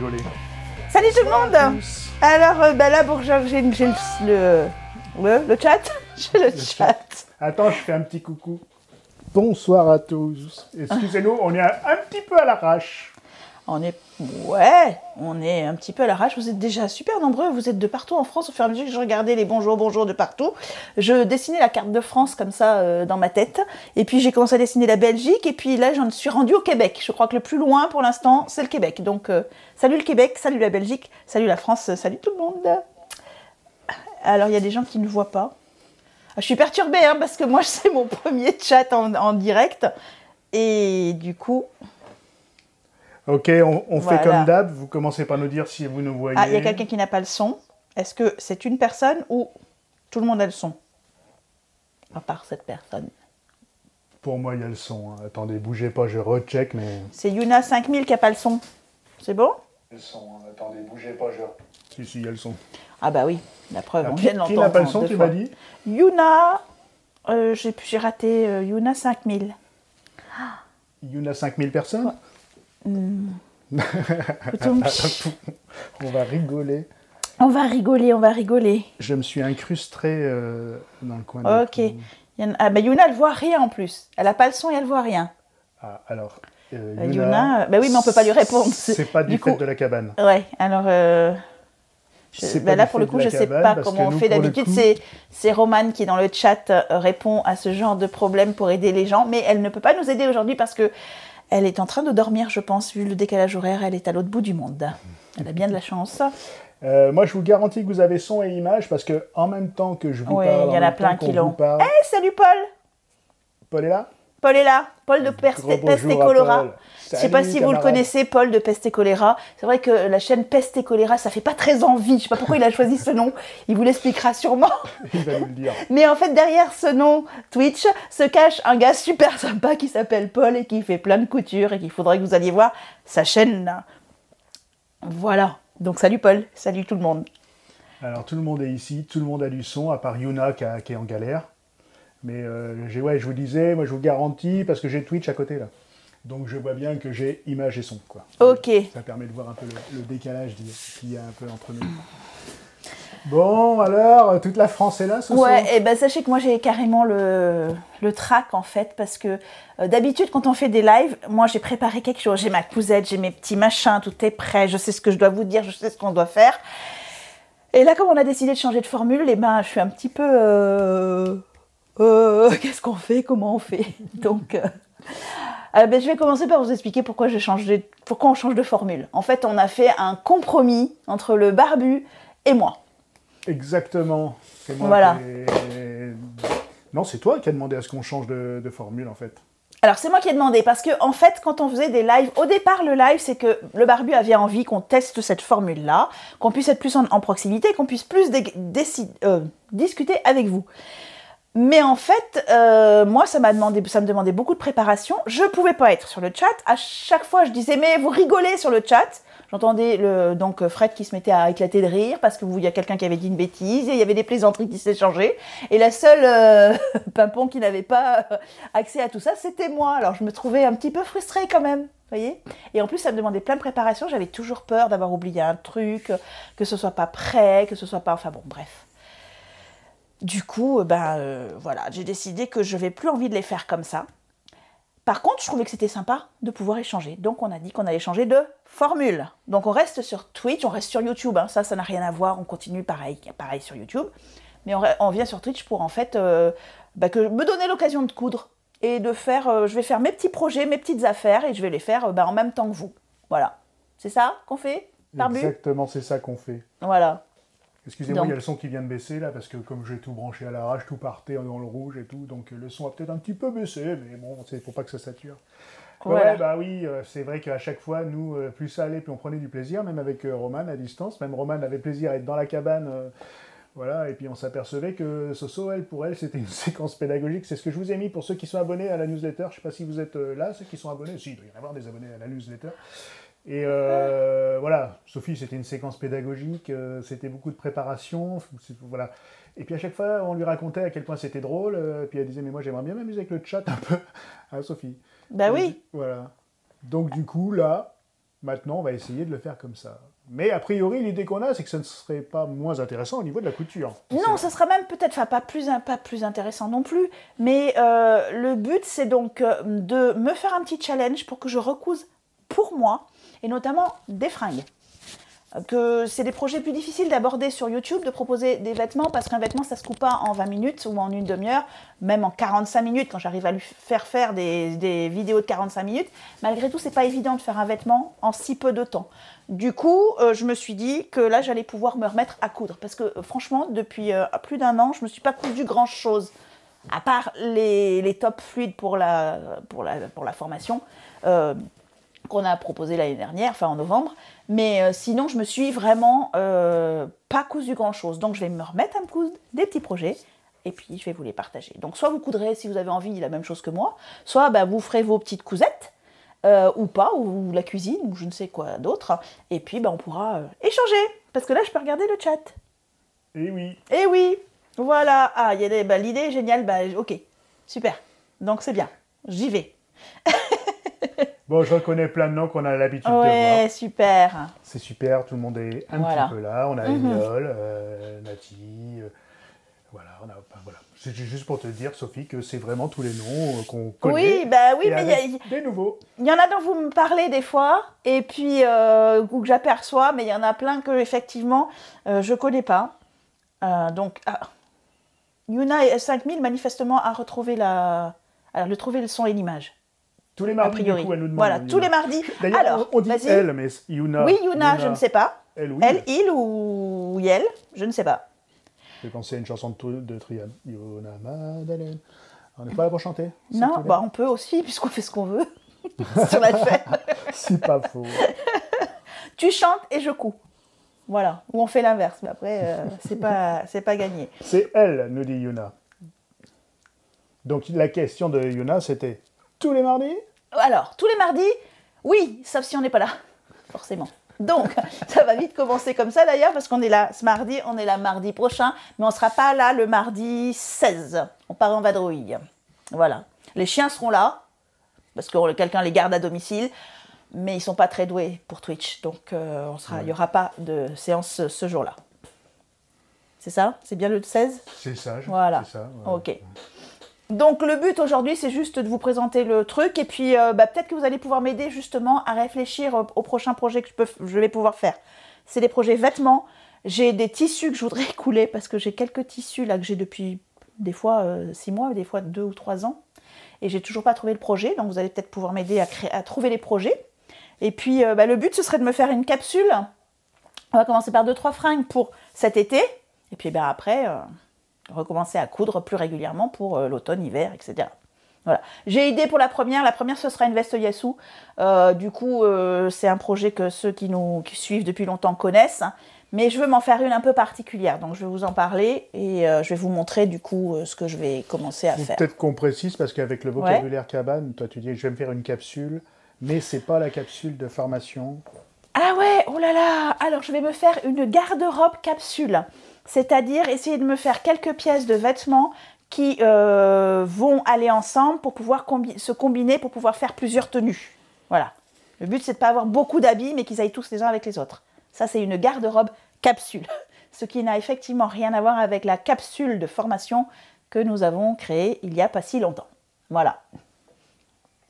rigoler. Salut tout le monde. Alors là, pour j'ai le chat. J'ai le chat. Attends, je fais un petit coucou. Bonsoir à tous. Excusez-nous, on est un petit peu à l'arrache. On est un petit peu à l'arrache. Vous êtes déjà super nombreux. Vous êtes de partout en France. Au fur et à mesure que je regardais les bonjours de partout, je dessinais la carte de France comme ça dans ma tête. Et puis j'ai commencé à dessiner la Belgique. Et puis là, j'en suis rendue au Québec. Je crois que le plus loin pour l'instant, c'est le Québec. Donc salut le Québec, salut la Belgique, salut la France, salut tout le monde. Alors il y a des gens qui ne voient pas. Je suis perturbée parce que moi c'est mon premier chat en direct. Et du coup... Ok, on fait comme d'hab. Vous commencez par nous dire si vous nous voyez. Ah, il y a quelqu'un qui n'a pas le son. Est-ce que c'est une personne ou tout le monde a le son? À part cette personne. Pour moi, il y a le son. Hein. Attendez, bougez pas, je recheck, mais... C'est Yuna 5000 qui n'a pas le son. C'est bon? Le son, hein. Attendez, bougez pas, je... Si, il y a le son. Ah bah oui, la preuve, on vient de l'entendre. Qui n'a pas le son, tu m'as dit? Yuna... j'ai raté Yuna 5000. Yuna 5000 personnes? Ouais. On va rigoler. On va rigoler. Je me suis incrusté dans le coin. Ok. Yuna, elle voit rien en plus. Elle n'a pas le son et elle voit rien. Ah, alors... Yuna, oui, mais on peut pas lui répondre. C'est pas du fait de la cabane. Ouais, alors... là, pour le coup, je sais pas comment on fait. D'habitude, c'est Romane qui, dans le chat, répond à ce genre de problème pour aider les gens. Mais elle ne peut pas nous aider aujourd'hui parce que elle est en train de dormir, je pense, vu le décalage horaire. Elle est à l'autre bout du monde. Elle a bien de la chance. Moi, je vous garantis que vous avez son et image parce que en même temps que je vous parle, il y en a plein qui l'ont. Hey, salut Paul. Paul est là. Paul est là. Paul de Peste et Choléra. Je ne sais pas si vous le connaissez, Paul de Peste et Choléra. C'est vrai que la chaîne Peste et Choléra, ça fait pas très envie. Je ne sais pas pourquoi il a choisi ce nom. Il vous l'expliquera sûrement. Il va nous le dire. Mais en fait, derrière ce nom Twitch se cache un gars super sympa qui s'appelle Paul et qui fait plein de couture et qu'il faudrait que vous alliez voir sa chaîne là. Voilà. Donc salut Paul, salut tout le monde. Alors tout le monde est ici, tout le monde a du son, à part Yuna qui est en galère. Mais je vous disais, moi je vous garantis, parce que j'ai Twitch à côté là. Donc je vois bien que j'ai image et son, quoi. Ok. Ça permet de voir un peu le décalage qu'il y a un peu entre nous. Bon, alors, toute la France est là ce soir? Ouais, et ben sachez que moi j'ai carrément le trac en fait, parce que d'habitude quand on fait des lives, moi j'ai préparé quelque chose, j'ai ma cousette, j'ai mes petits machins, tout est prêt, je sais ce que je dois vous dire, je sais ce qu'on doit faire. Et là, comme on a décidé de changer de formule, et ben je suis un petit peu... qu'est-ce qu'on fait? Comment on fait? Donc, je vais commencer par vous expliquer pourquoi on change de formule. En fait, on a fait un compromis entre le barbu et moi. Exactement. C'est moi voilà. Non, c'est toi qui as demandé à ce qu'on change de formule, en fait. Alors, c'est moi qui ai demandé, parce que, en fait, quand on faisait des lives, au départ, le live, c'est que le barbu avait envie qu'on teste cette formule-là, qu'on puisse être plus en proximité, qu'on puisse plus discuter avec vous. Mais en fait, moi, ça me demandait beaucoup de préparation. Je pouvais pas être sur le chat. À chaque fois, je disais, mais vous rigolez sur le chat. J'entendais donc Fred qui se mettait à éclater de rire parce qu'il y a quelqu'un qui avait dit une bêtise et il y avait des plaisanteries qui s'échangeaient. Et la seule pimpon qui n'avait pas accès à tout ça, c'était moi. Alors, je me trouvais un petit peu frustrée quand même. Voyez. Et en plus, ça me demandait plein de préparation. J'avais toujours peur d'avoir oublié un truc, que ce soit pas prêt, que ce soit pas... Enfin bon, bref. Du coup, voilà, j'ai décidé que je n'avais plus envie de les faire comme ça. Par contre, je trouvais que c'était sympa de pouvoir échanger. Donc, on a dit qu'on allait changer de formule. Donc, on reste sur Twitch, on reste sur YouTube. Hein. Ça n'a rien à voir. On continue pareil sur YouTube. Mais on vient sur Twitch pour, en fait, me donner l'occasion de coudre. Et de faire, je vais faire mes petits projets, mes petites affaires. Et je vais les faire en même temps que vous. Voilà. C'est ça qu'on fait, Barbu? Exactement, c'est ça qu'on fait. Voilà. Excusez-moi, il y a le son qui vient de baisser là, parce que comme j'ai tout branché à l'arrache, tout partait dans le rouge et tout, donc le son a peut-être un petit peu baissé, mais bon, c'est pour pas que ça sature. Voilà. Ouais, oui, c'est vrai qu'à chaque fois, nous, plus ça allait, plus on prenait du plaisir, même avec Romane à distance. Même Romane avait plaisir à être dans la cabane, voilà, et puis on s'apercevait que Soso, pour elle, c'était une séquence pédagogique. C'est ce que je vous ai mis pour ceux qui sont abonnés à la newsletter. Je sais pas si vous êtes là, ceux qui sont abonnés. Si, il doit y en avoir des abonnés à la newsletter. Et voilà, Sophie, c'était une séquence pédagogique, c'était beaucoup de préparation, voilà. Et puis à chaque fois, on lui racontait à quel point c'était drôle, puis elle disait, mais moi j'aimerais bien m'amuser avec le chat un peu, hein, Sophie. Bah oui. Voilà. Donc du coup, là, Maintenant, on va essayer de le faire comme ça. Mais a priori, l'idée qu'on a, c'est que ça ne serait pas moins intéressant au niveau de la couture. Non, ça sera même peut-être, enfin pas plus intéressant non plus, mais le but c'est donc de me faire un petit challenge pour que je recouse pour moi, et notamment des fringues. Que c'est des projets plus difficiles d'aborder sur YouTube, de proposer des vêtements, parce qu'un vêtement ça se coupe pas en 20 minutes ou en une demi-heure, même en 45 minutes, quand j'arrive à lui faire des vidéos de 45 minutes. Malgré tout, c'est pas évident de faire un vêtement en si peu de temps. Du coup, je me suis dit que là, j'allais pouvoir me remettre à coudre, parce que franchement, depuis plus d'un an, je me suis pas cousu grand-chose, à part les tops fluides pour la formation, qu'on a proposé l'année dernière, enfin en novembre, mais sinon je me suis vraiment pas cousu grand chose, donc je vais me remettre à me coudre des petits projets et puis je vais vous les partager. Donc soit vous coudrez si vous avez envie la même chose que moi, soit vous ferez vos petites cousettes ou pas, ou la cuisine ou je ne sais quoi d'autre, et puis on pourra échanger, parce que là je peux regarder le chat. Et oui, voilà, il y a l'idée est géniale, ok, super, donc c'est bien, j'y vais. Bon, je reconnais plein de noms qu'on a l'habitude de voir. Ouais, super. C'est super, tout le monde est un petit peu là. On a Ignol, Nati, voilà. C'est juste pour te dire, Sophie, que c'est vraiment tous les noms qu'on connaît. Oui, mais il des nouveaux. Il y en a dont vous me parlez des fois, et puis que j'aperçois, mais il y en a plein que effectivement je connais pas. Yuna 5000 manifestement a retrouvé le son et l'image. Tous les mardis, du coup, elle nous demande. Voilà, tous les mardis. D'ailleurs, on dit elle, mais Yuna. Oui, Yuna, je ne sais pas. Elle, il ou Yel, je ne sais pas. Je vais penser à une chanson de Trian. Yuna Madeleine. On n'est pas là pour chanter? Non, on peut aussi, puisqu'on fait ce qu'on veut sur la chaîne. C'est pas faux. Tu chantes et je couds. Voilà, ou on fait l'inverse, mais après, c'est pas gagné. C'est elle, nous dit Yuna. Donc la question de Yuna, c'était tous les mardis? Alors, tous les mardis, oui, sauf si on n'est pas là, forcément. Donc, ça va vite commencer comme ça d'ailleurs, parce qu'on est là ce mardi, on est là mardi prochain, mais on ne sera pas là le mardi 16. On part en vadrouille. Voilà. Les chiens seront là, parce que quelqu'un les garde à domicile, mais ils ne sont pas très doués pour Twitch, donc il n'y aura pas de séance ce jour-là. C'est ça? C'est bien le 16? C'est ça. Voilà. C'est ça, ok. Donc le but aujourd'hui, c'est juste de vous présenter le truc, et puis peut-être que vous allez pouvoir m'aider justement à réfléchir au prochain projet que je vais pouvoir faire. C'est des projets vêtements. J'ai des tissus que je voudrais couler, parce que j'ai quelques tissus là que j'ai depuis des fois 6 mois, des fois 2 ou 3 ans, et j'ai toujours pas trouvé le projet, donc vous allez peut-être pouvoir m'aider à trouver les projets. Et puis le but, ce serait de me faire une capsule. On va commencer par 2-3 fringues pour cet été, et puis après... recommencer à coudre plus régulièrement pour l'automne, hiver, etc. Voilà. J'ai idée pour la première. La première, ce sera une veste Yasu. Du coup, c'est un projet que ceux qui suivent depuis longtemps connaissent. Mais je veux m'en faire une un peu particulière. Donc, je vais vous en parler et je vais vous montrer du coup ce que je vais commencer à faire. Peut-être qu'on précise, parce qu'avec le vocabulaire cabane, toi tu dis je vais me faire une capsule, mais c'est pas la capsule de formation. Ah ouais, oh là là. Alors, je vais me faire une garde-robe capsule. C'est-à-dire essayer de me faire quelques pièces de vêtements qui vont aller ensemble pour pouvoir se combiner, pour pouvoir faire plusieurs tenues. Voilà. Le but, c'est de ne pas avoir beaucoup d'habits, mais qu'ils aillent tous les uns avec les autres. Ça, c'est une garde-robe capsule. Ce qui n'a effectivement rien à voir avec la capsule de formation que nous avons créée il n'y a pas si longtemps. Voilà.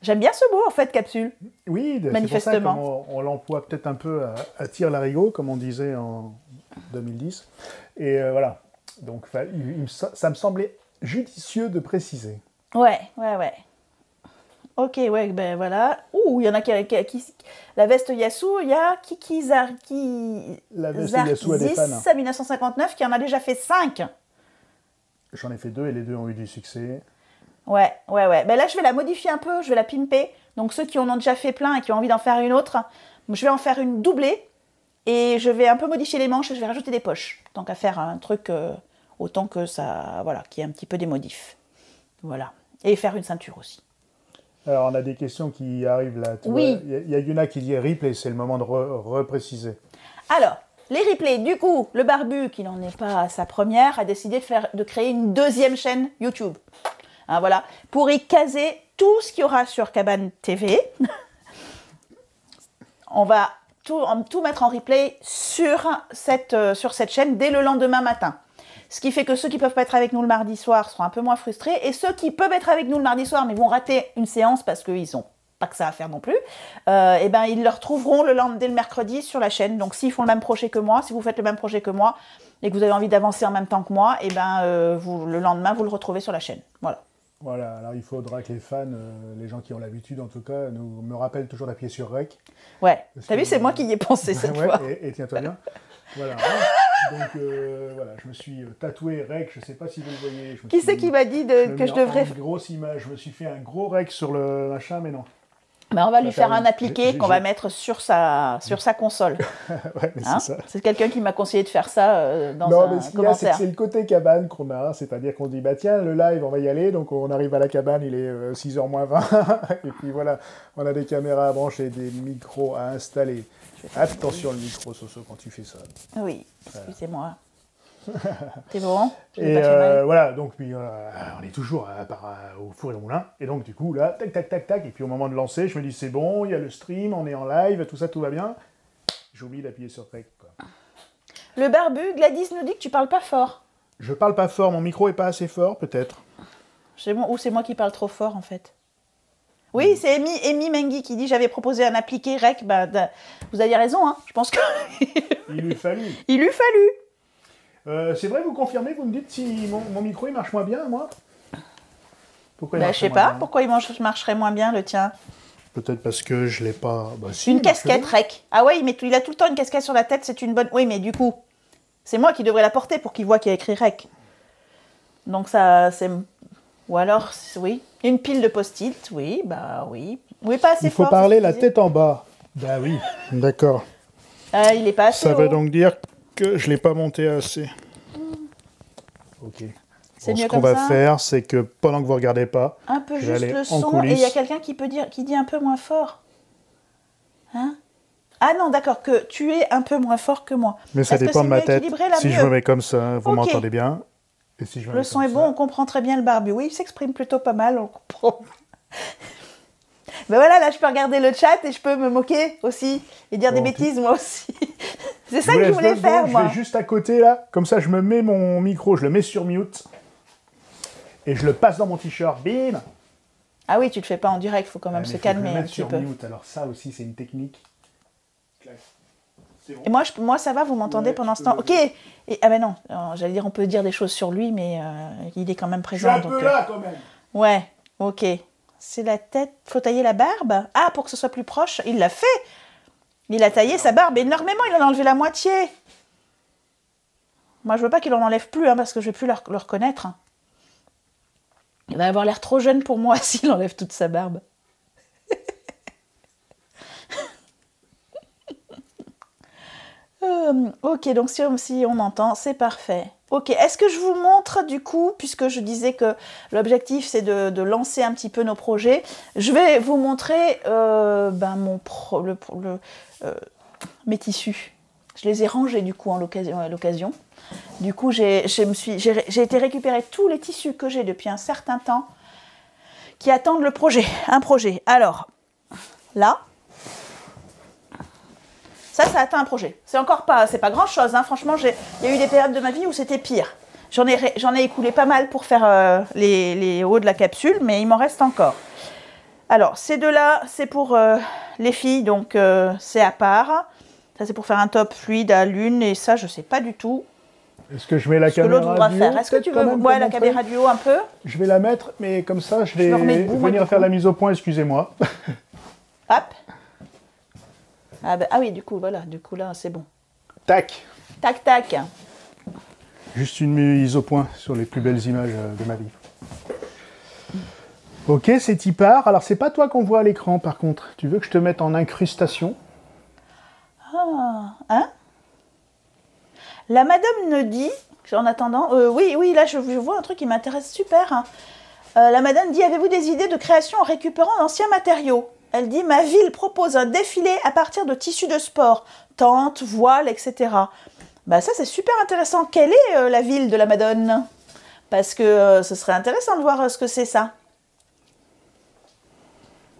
J'aime bien ce mot, en fait, capsule. Oui, manifestement. C'est pour ça qu'on l'emploie peut-être un peu à tire-larigot, comme on disait en 2010. Et voilà. Donc, ça me semblait judicieux de préciser. Ouais. Ok, ouais, voilà. Ouh, il y en a qui... La veste Yasu, il y a La veste Yasu à des fans. À 1959, qui en a déjà fait 5. J'en ai fait 2 et les 2 ont eu du succès. Ouais. Ben là, je vais la modifier un peu, je vais la pimper. Donc, ceux qui en ont déjà fait plein et qui ont envie d'en faire une autre, je vais en faire une doublée. Et je vais un peu modifier les manches et je vais rajouter des poches. Tant qu'à faire un truc autant que ça, voilà, qui est un petit peu des modifs. Voilà. Et faire une ceinture aussi. Alors, on a des questions qui arrivent là. Oui. Il y a Yuna qui dit replay, c'est le moment de repréciser. Alors, les replays, du coup, le barbu, qui n'en est pas à sa première, a décidé de créer une deuxième chaîne YouTube. Hein, voilà. Pour y caser tout ce qu'il y aura sur Cabane TV. on va tout mettre en replay sur cette chaîne dès le lendemain matin. Ce qui fait que ceux qui ne peuvent pas être avec nous le mardi soir seront un peu moins frustrés. Et ceux qui peuvent être avec nous le mardi soir mais vont rater une séance parce qu'ils n'ont pas que ça à faire non plus, et ben ils le retrouveront dès le mercredi sur la chaîne. Donc s'ils font le même projet que moi, si vous faites le même projet que moi et que vous avez envie d'avancer en même temps que moi, et ben le lendemain vous le retrouvez sur la chaîne. Voilà. Voilà, alors il faudra que les fans, les gens qui ont l'habitude en tout cas, me rappellent toujours d'appuyer sur REC. Ouais, t'as vu, c'est moi qui y ai pensé cette fois. Et tiens-toi bien. Voilà. Donc voilà, je me suis tatoué REC, je ne sais pas si vous le voyez. Qui c'est qui m'a dit que je devrais... Une grosse image, je me suis fait un gros REC sur le machin, mais non. Ben, on va lui faire un appliqué qu'on va mettre sur sa console. Ouais, mais c'est ça. C'est quelqu'un qui m'a conseillé de faire ça dans non, un mais ce qu'il y a, commentaire. c'est le côté cabane qu'on a, c'est-à-dire qu'on dit, bah tiens, le live, on va y aller, donc on arrive à la cabane, il est 6h moins 20, et puis voilà, on a des caméras à brancher, des micros à installer. Attention le micro, Soso, quand tu fais ça. Oui, excusez-moi. T'es bon? Et voilà, donc puis on est toujours au four et au moulin, et donc du coup là, tac, tac, tac, tac, et puis au moment de lancer, je me dis c'est bon, il y a le stream, on est en live, tout ça, tout va bien. J'ai oublié d'appuyer sur rec, quoi. Le barbu, Gladys nous dit que tu parles pas fort. Je parle pas fort, mon micro est pas assez fort, peut-être. Ou c'est moi qui parle trop fort en fait. Oui, c'est Amy Mengi qui dit j'avais proposé un appliqué rec. Bah, vous aviez raison, hein. Je pense que. Il lui fallu. Il lui fallu. C'est vrai, vous confirmez, vous me dites si mon micro il marche moins bien, moi? Pourquoi je sais pas, pourquoi il marcherait moins bien le tien? Peut-être parce que je l'ai pas. Bah, si, une casquette rec. Ah ouais, mais il a tout le temps une casquette sur la tête, c'est une bonne. Oui, mais du coup, c'est moi qui devrais la porter pour qu'il voit qu'il y a écrit rec. Donc ça, c'est. Ou alors, oui. Une pile de post-it, oui, bah oui. Oui, pas assez fort. Il faut parler la tête en bas. Bah oui, d'accord. Il est pas assez Ça haut. veut donc dire que je l'ai pas monté assez. Ok. C'est mieux ce comme qu'on ça. va faire, c'est que pendant que vous regardez pas, un peu je vais juste aller le en son, coulisses. et il y a quelqu'un qui dit un peu moins fort. Hein? Ah non, d'accord, que tu es un peu moins fort que moi. Mais ça dépend de ma tête. Si je me mets comme ça, vous Ok. m'entendez bien. Et si je me Le mets son comme est bon, on comprend très bien le barbu. Oui, il s'exprime plutôt pas mal, on comprend. Ben voilà, là je peux regarder le chat et je peux me moquer aussi et dire des bêtises moi aussi. C'est ça que je voulais faire, moi. Je vais juste à côté là, comme ça je me mets mon micro, je le mets sur mute et je le passe dans mon t-shirt, bim. Ah oui, tu le fais pas en direct, il faut quand même se calmer un petit peu. Mute. Alors ça aussi c'est une technique. Bon. Et moi ça va, vous m'entendez pendant ce temps. Ok. Ah ben non, j'allais dire on peut dire des choses sur lui, mais il est quand même présent. Je suis un peu là quand même. Ouais, ok. C'est la tête, faut tailler la barbe. Ah, pour que ce soit plus proche, il l'a fait. Il a taillé sa barbe énormément, il en a enlevé la moitié. Moi je veux pas qu'il en enlève plus, parce que je vais plus le reconnaître. Il va avoir l'air trop jeune pour moi s'il enlève toute sa barbe. Ok, donc si on entend, c'est parfait. Ok, est-ce que je vous montre du coup, puisque je disais que l'objectif c'est de lancer un petit peu nos projets, je vais vous montrer mes tissus. Je les ai rangés du coup à l'occasion. Du coup, j'ai été récupérer tous les tissus que j'ai depuis un certain temps qui attendent le projet, un projet. Alors, là, ça atteint un projet. C'est pas grand chose, franchement, il y a eu des périodes de ma vie où c'était pire. J'en ai écoulé pas mal pour faire les hauts de la capsule, mais il m'en reste encore. Alors, ces deux-là, c'est pour les filles, donc c'est à part. Ça, c'est pour faire un top fluide à l'une, et ça, je sais pas du tout. Est-ce que je mets la caméra du haut? Est-ce que tu veux la caméra du haut un peu? Je vais la mettre, mais comme ça, je vais venir faire la mise au point, excusez-moi. Hop. Ah oui, du coup, voilà, là, c'est bon. Tac. Tac, tac. Juste une mise au point sur les plus belles images de ma vie. Ok, c'est Tipar. Alors, c'est pas toi qu'on voit à l'écran, par contre. Tu veux que je te mette en incrustation? Hein? La madame me dit, en attendant, oui, là, je vois un truc qui m'intéresse super. La madame dit, avez-vous des idées de création en récupérant d'anciens matériaux? Elle dit, ma ville propose un défilé à partir de tissus de sport, tentes, voiles, etc. Bah ça, c'est super intéressant. Quelle est la ville de la Madone? Parce que ce serait intéressant de voir ce que c'est ça.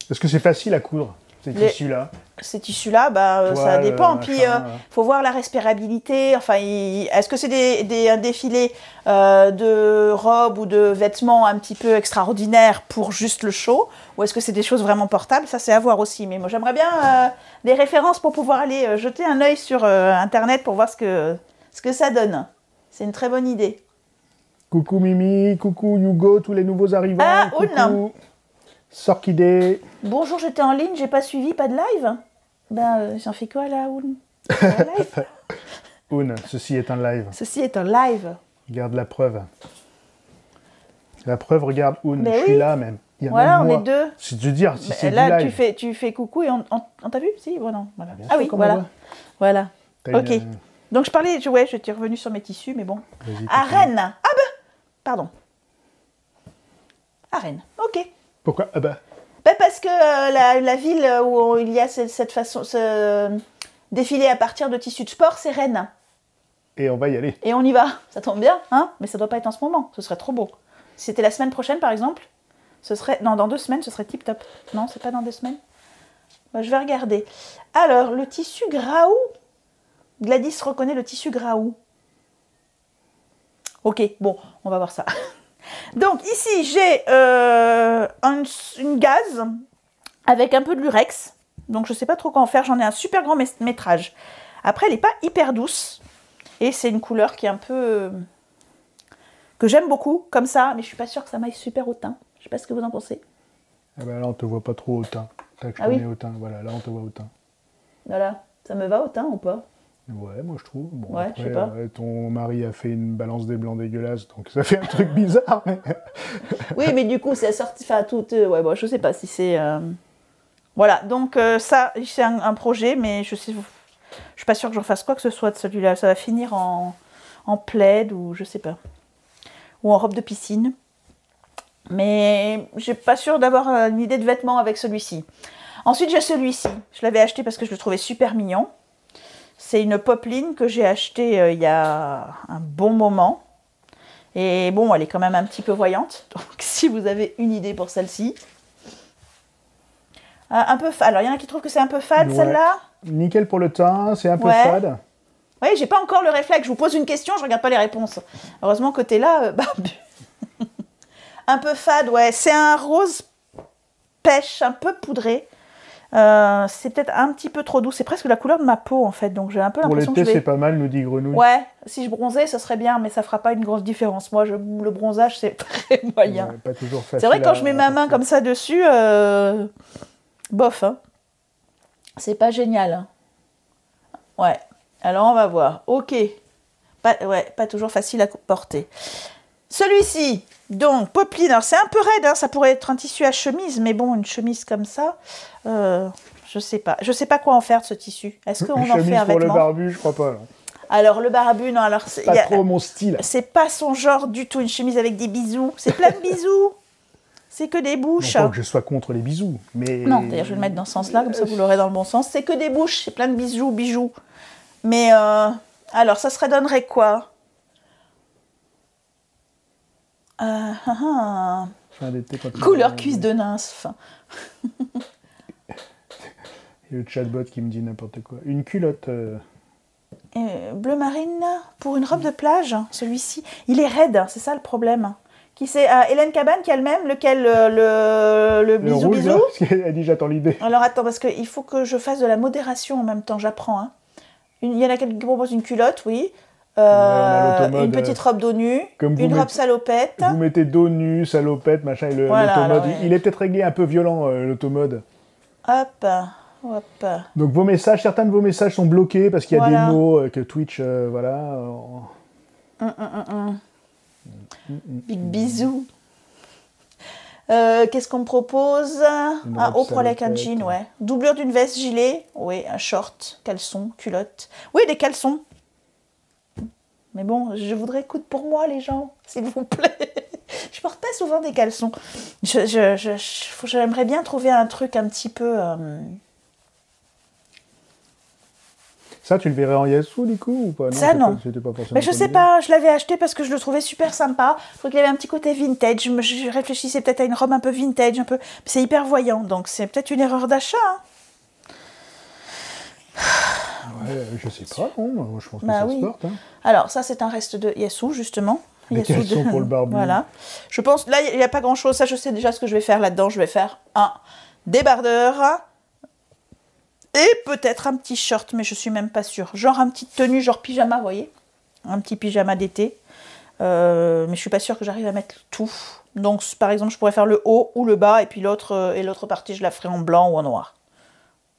Est-ce que c'est facile à coudre, ces tissus-là? ces tissus-là, bah, ça Toile, dépend. Puis, machin, faut voir la respirabilité. Enfin, est-ce que c'est un défilé de robes ou de vêtements un petit peu extraordinaires pour juste le show, ou est-ce que c'est des choses vraiment portables? Ça, c'est à voir aussi. Mais moi, j'aimerais bien des références pour pouvoir aller jeter un œil sur Internet pour voir ce que ça donne. C'est une très bonne idée. Coucou Mimi, coucou Hugo, tous les nouveaux arrivants. Ah, coucou Sorkidé. Bonjour, j'étais en ligne, j'ai pas suivi, pas de live. Ben, j'en fais quoi là, Oun? Un live. Oun, ceci est un live. Ceci est un live. Regarde la preuve. La preuve, regarde Oun, Mais je oui. suis là même. Il y a Voilà, même on moi. est deux. C'est de dire si c'est du Là, live. tu fais coucou et on t'a vu? Si, bon, non. Voilà. Bien Ah sûr oui, qu'on voilà. me voit. Voilà. T'as Ok. une, Donc je parlais, ouais, j'étais revenue sur mes tissus, mais bon. Vas-y, À continue. Rennes. Ah ben, pardon. À Rennes. Ok. Pourquoi? Ah bah, Ben parce que la ville où il y a cette façon, ce défilé à partir de tissus de sport, c'est Rennes. et on va y aller. Et on y va. Ça tombe bien, hein? Mais ça doit pas être en ce moment. Ce serait trop beau. Si c'était la semaine prochaine, par exemple, ce serait... Non, dans 2 semaines, ce serait tip-top. Non, c'est pas dans 2 semaines? Ben, je vais regarder. Alors, le tissu Graou. Gladys reconnaît le tissu Graou. Ok, bon, on va voir ça. Donc, ici, j'ai une gaze avec un peu de lurex. Donc, je sais pas trop quoi en faire. J'en ai un super grand métrage. Après, elle n'est pas hyper douce. Et c'est une couleur qui est un peu... que j'aime beaucoup, comme ça. Mais je suis pas sûre que ça m'aille super au teint. Je sais pas ce que vous en pensez. Ah bah là, on te voit pas trop au teint. Tac, je Ah te oui. mets au teint. Voilà, là, on te voit au teint. Voilà. Ça me va au teint ou pas? Ouais, moi je trouve. Bon, Ouais, après, je sais pas. ton mari a fait une balance des blancs dégueulasse, donc ça fait un truc bizarre. Mais... Oui, mais du coup, c'est sorti... Enfin, tout... ouais, bon, je sais pas si c'est... Voilà, donc ça, c'est un projet, mais je suis pas sûre que j'en fasse quoi que ce soit de celui-là. Ça va finir en plaid ou je sais pas. Ou en robe de piscine. Mais je suis pas sûre d'avoir une idée de vêtements avec celui-ci. Ensuite, j'ai celui-ci. Je l'avais acheté parce que je le trouvais super mignon. C'est une popeline que j'ai achetée il y a un bon moment. Et bon, elle est quand même un petit peu voyante. Donc, si vous avez une idée pour celle-ci. Un peu fade. Alors, il y en a qui trouvent que c'est un peu fade, Ouais. celle-là. Nickel pour le teint, c'est un peu Ouais. fade. Oui, j'ai pas encore le réflexe. Je vous pose une question, je regarde pas les réponses. Heureusement que t'es là, barbu. Un peu fade, ouais. C'est un rose pêche, un peu poudré. C'est peut-être un petit peu trop doux. C'est presque la couleur de ma peau, en fait. Donc, j'ai un peu Pour l'impression que l'été, je vais... c'est pas mal, nous dit Grenouille. Ouais, si je bronzais, ce serait bien, mais ça fera pas une grosse différence. Moi, le bronzage, c'est très moyen. Ouais, pas toujours facile. C'est vrai, quand à- je mets ma main comme ça dessus, bof, hein. C'est pas génial. Hein. Ouais, alors on va voir. Ok. Pas toujours facile à porter. Celui-ci, donc, popeline. Alors, c'est un peu raide, hein, ça pourrait être un tissu à chemise, mais bon, une chemise comme ça, je sais pas. Je sais pas quoi en faire de ce tissu. Est-ce qu'on en Chemise fait un pour le vêtement? barbu, je crois pas. Non. Alors, le barbu, non, alors... c'est- Pas y a- trop mon style. C'est pas son genre du tout, une chemise avec des bisous. C'est plein de bisous. C'est que des Non bouches. pas que je sois contre les bisous, mais... Non, d'ailleurs, je vais le mettre dans ce sens-là, comme ça vous l'aurez dans le bon sens. C'est que des bouches, c'est plein de bijoux. Mais, alors, ça se donnerait quoi? Fin d'été, quand il- Couleur cuisse de nymphe. Et le chatbot qui me dit n'importe quoi. Une culotte... Bleu marine pour une robe de plage, celui-ci. Il est raide, c'est ça le problème. Qui c'est Hélène Cabane qui a le même, lequel le le bisou rouge, bisou. là, parce qu'elle a dit j'attends l'idée. Alors attends, parce qu'il faut que je fasse de la modération en même temps, j'apprends. Hein. Il y en a qui proposent une culotte, oui. On a l'automode, Une petite robe dos nu, comme vous une robe mettez- salopette. Vous mettez dos nu, salopette, machin, et Voilà, l'automode, alors, ouais. il est peut-être réglé un peu violent, l'automode. Hop, hop. Donc vos messages, certains de vos messages sont bloqués parce qu'il y a Voilà. des mots que Twitch, voilà. Big bisous. Qu'est-ce qu'on me propose? Un robe haut poil avec un salopette. jean, ouais. Doublure d'une veste, gilet. Oui, un short, caleçon, culotte. Oui, des caleçons. Mais bon, je voudrais écouter pour moi, les gens, s'il vous plaît. Je porte pas souvent des caleçons. J'aimerais bien trouver un truc un petit peu... Ça, tu le verrais en Yassou, du coup, ou pas? Ça, c'est non. pas- C'était pas forcément Mais je ton sais idée. pas, je l'avais acheté parce que je le trouvais super sympa. Je trouvais qu'il avait un petit côté vintage. Je réfléchissais peut-être à une robe un peu vintage, un peu. C'est hyper voyant, donc c'est peut-être une erreur d'achat. Hein. Je sais pas, non. Moi, je pense que Bah ça oui. se porte. Hein. Alors, ça, c'est un reste de Yassou, justement. Des caleçons pour le barbu. Voilà. Je pense, là, il n'y a pas grand-chose. Ça, je sais déjà ce que je vais faire là-dedans. Je vais faire un débardeur et peut-être un petit short, mais je suis même pas sûre. Genre un petit tenue, genre pyjama, vous voyez. Un petit pyjama d'été. Mais je suis pas sûre que j'arrive à mettre tout. Donc, par exemple, je pourrais faire le haut ou le bas, et puis l'autre partie, je la ferai en blanc ou en noir.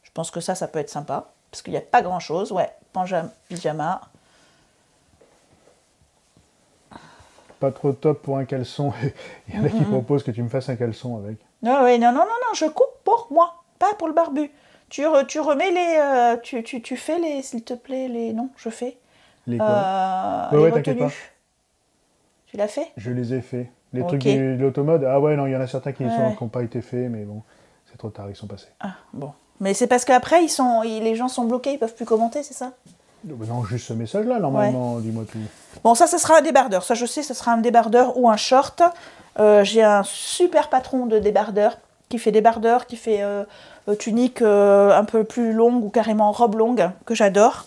Je pense que ça peut être sympa. Parce qu'il n'y a pas grand-chose. Ouais, pyjama. Pas trop top pour un caleçon. Il y en a qui proposent que tu me fasses un caleçon avec. Oui, non, je coupe pour moi, pas pour le barbu. Tu remets les... tu fais les... S'il te plaît, les... Non, je fais. Les quoi les ouais, t'inquiète pas. Tu l'as fait? Je les ai faits. Les Ok. trucs de l'automode, ah ouais, non, il y en a certains qui n'ont pas été faits, mais bon, c'est trop tard, ils sont passés. Ah, bon. Mais c'est parce qu'après, les gens sont bloqués, ils peuvent plus commenter, c'est ça? Non, juste ce message-là, normalement, dis-moi tout. Bon, ça sera un débardeur. Ça, je sais, ça sera un débardeur ou un short. J'ai un super patron de débardeur qui fait débardeur, qui fait tunique un peu plus longue ou carrément robe longue, que j'adore.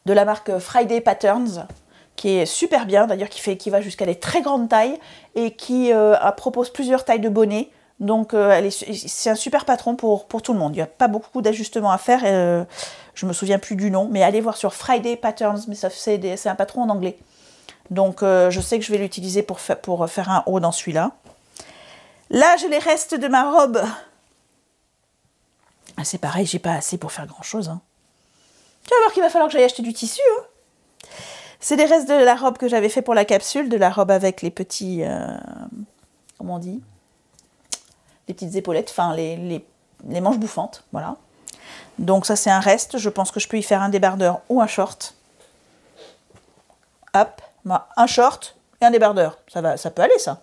De la marque Friday Patterns, qui est super bien, d'ailleurs, qui va jusqu'à des très grandes tailles et qui propose plusieurs tailles de bonnets. Donc, c'est un super patron pour tout le monde. Il n'y a pas beaucoup d'ajustements à faire. Je me souviens plus du nom, mais allez voir sur Friday Patterns, mais c'est un patron en anglais. Donc, je sais que je vais l'utiliser pour faire un haut dans celui-là. Là, j'ai les restes de ma robe. Ah, c'est pareil, j'ai pas assez pour faire grand-chose. Hein. Tu vas voir qu'il va falloir que j'aille acheter du tissu. Hein. C'est les restes de la robe que j'avais fait pour la capsule, de la robe avec les petits... comment on dit ? Les petites épaulettes, enfin les manches bouffantes, voilà. Donc ça c'est un reste, je pense que je peux y faire un débardeur ou un short. Hop, un short et un débardeur, ça peut aller ça.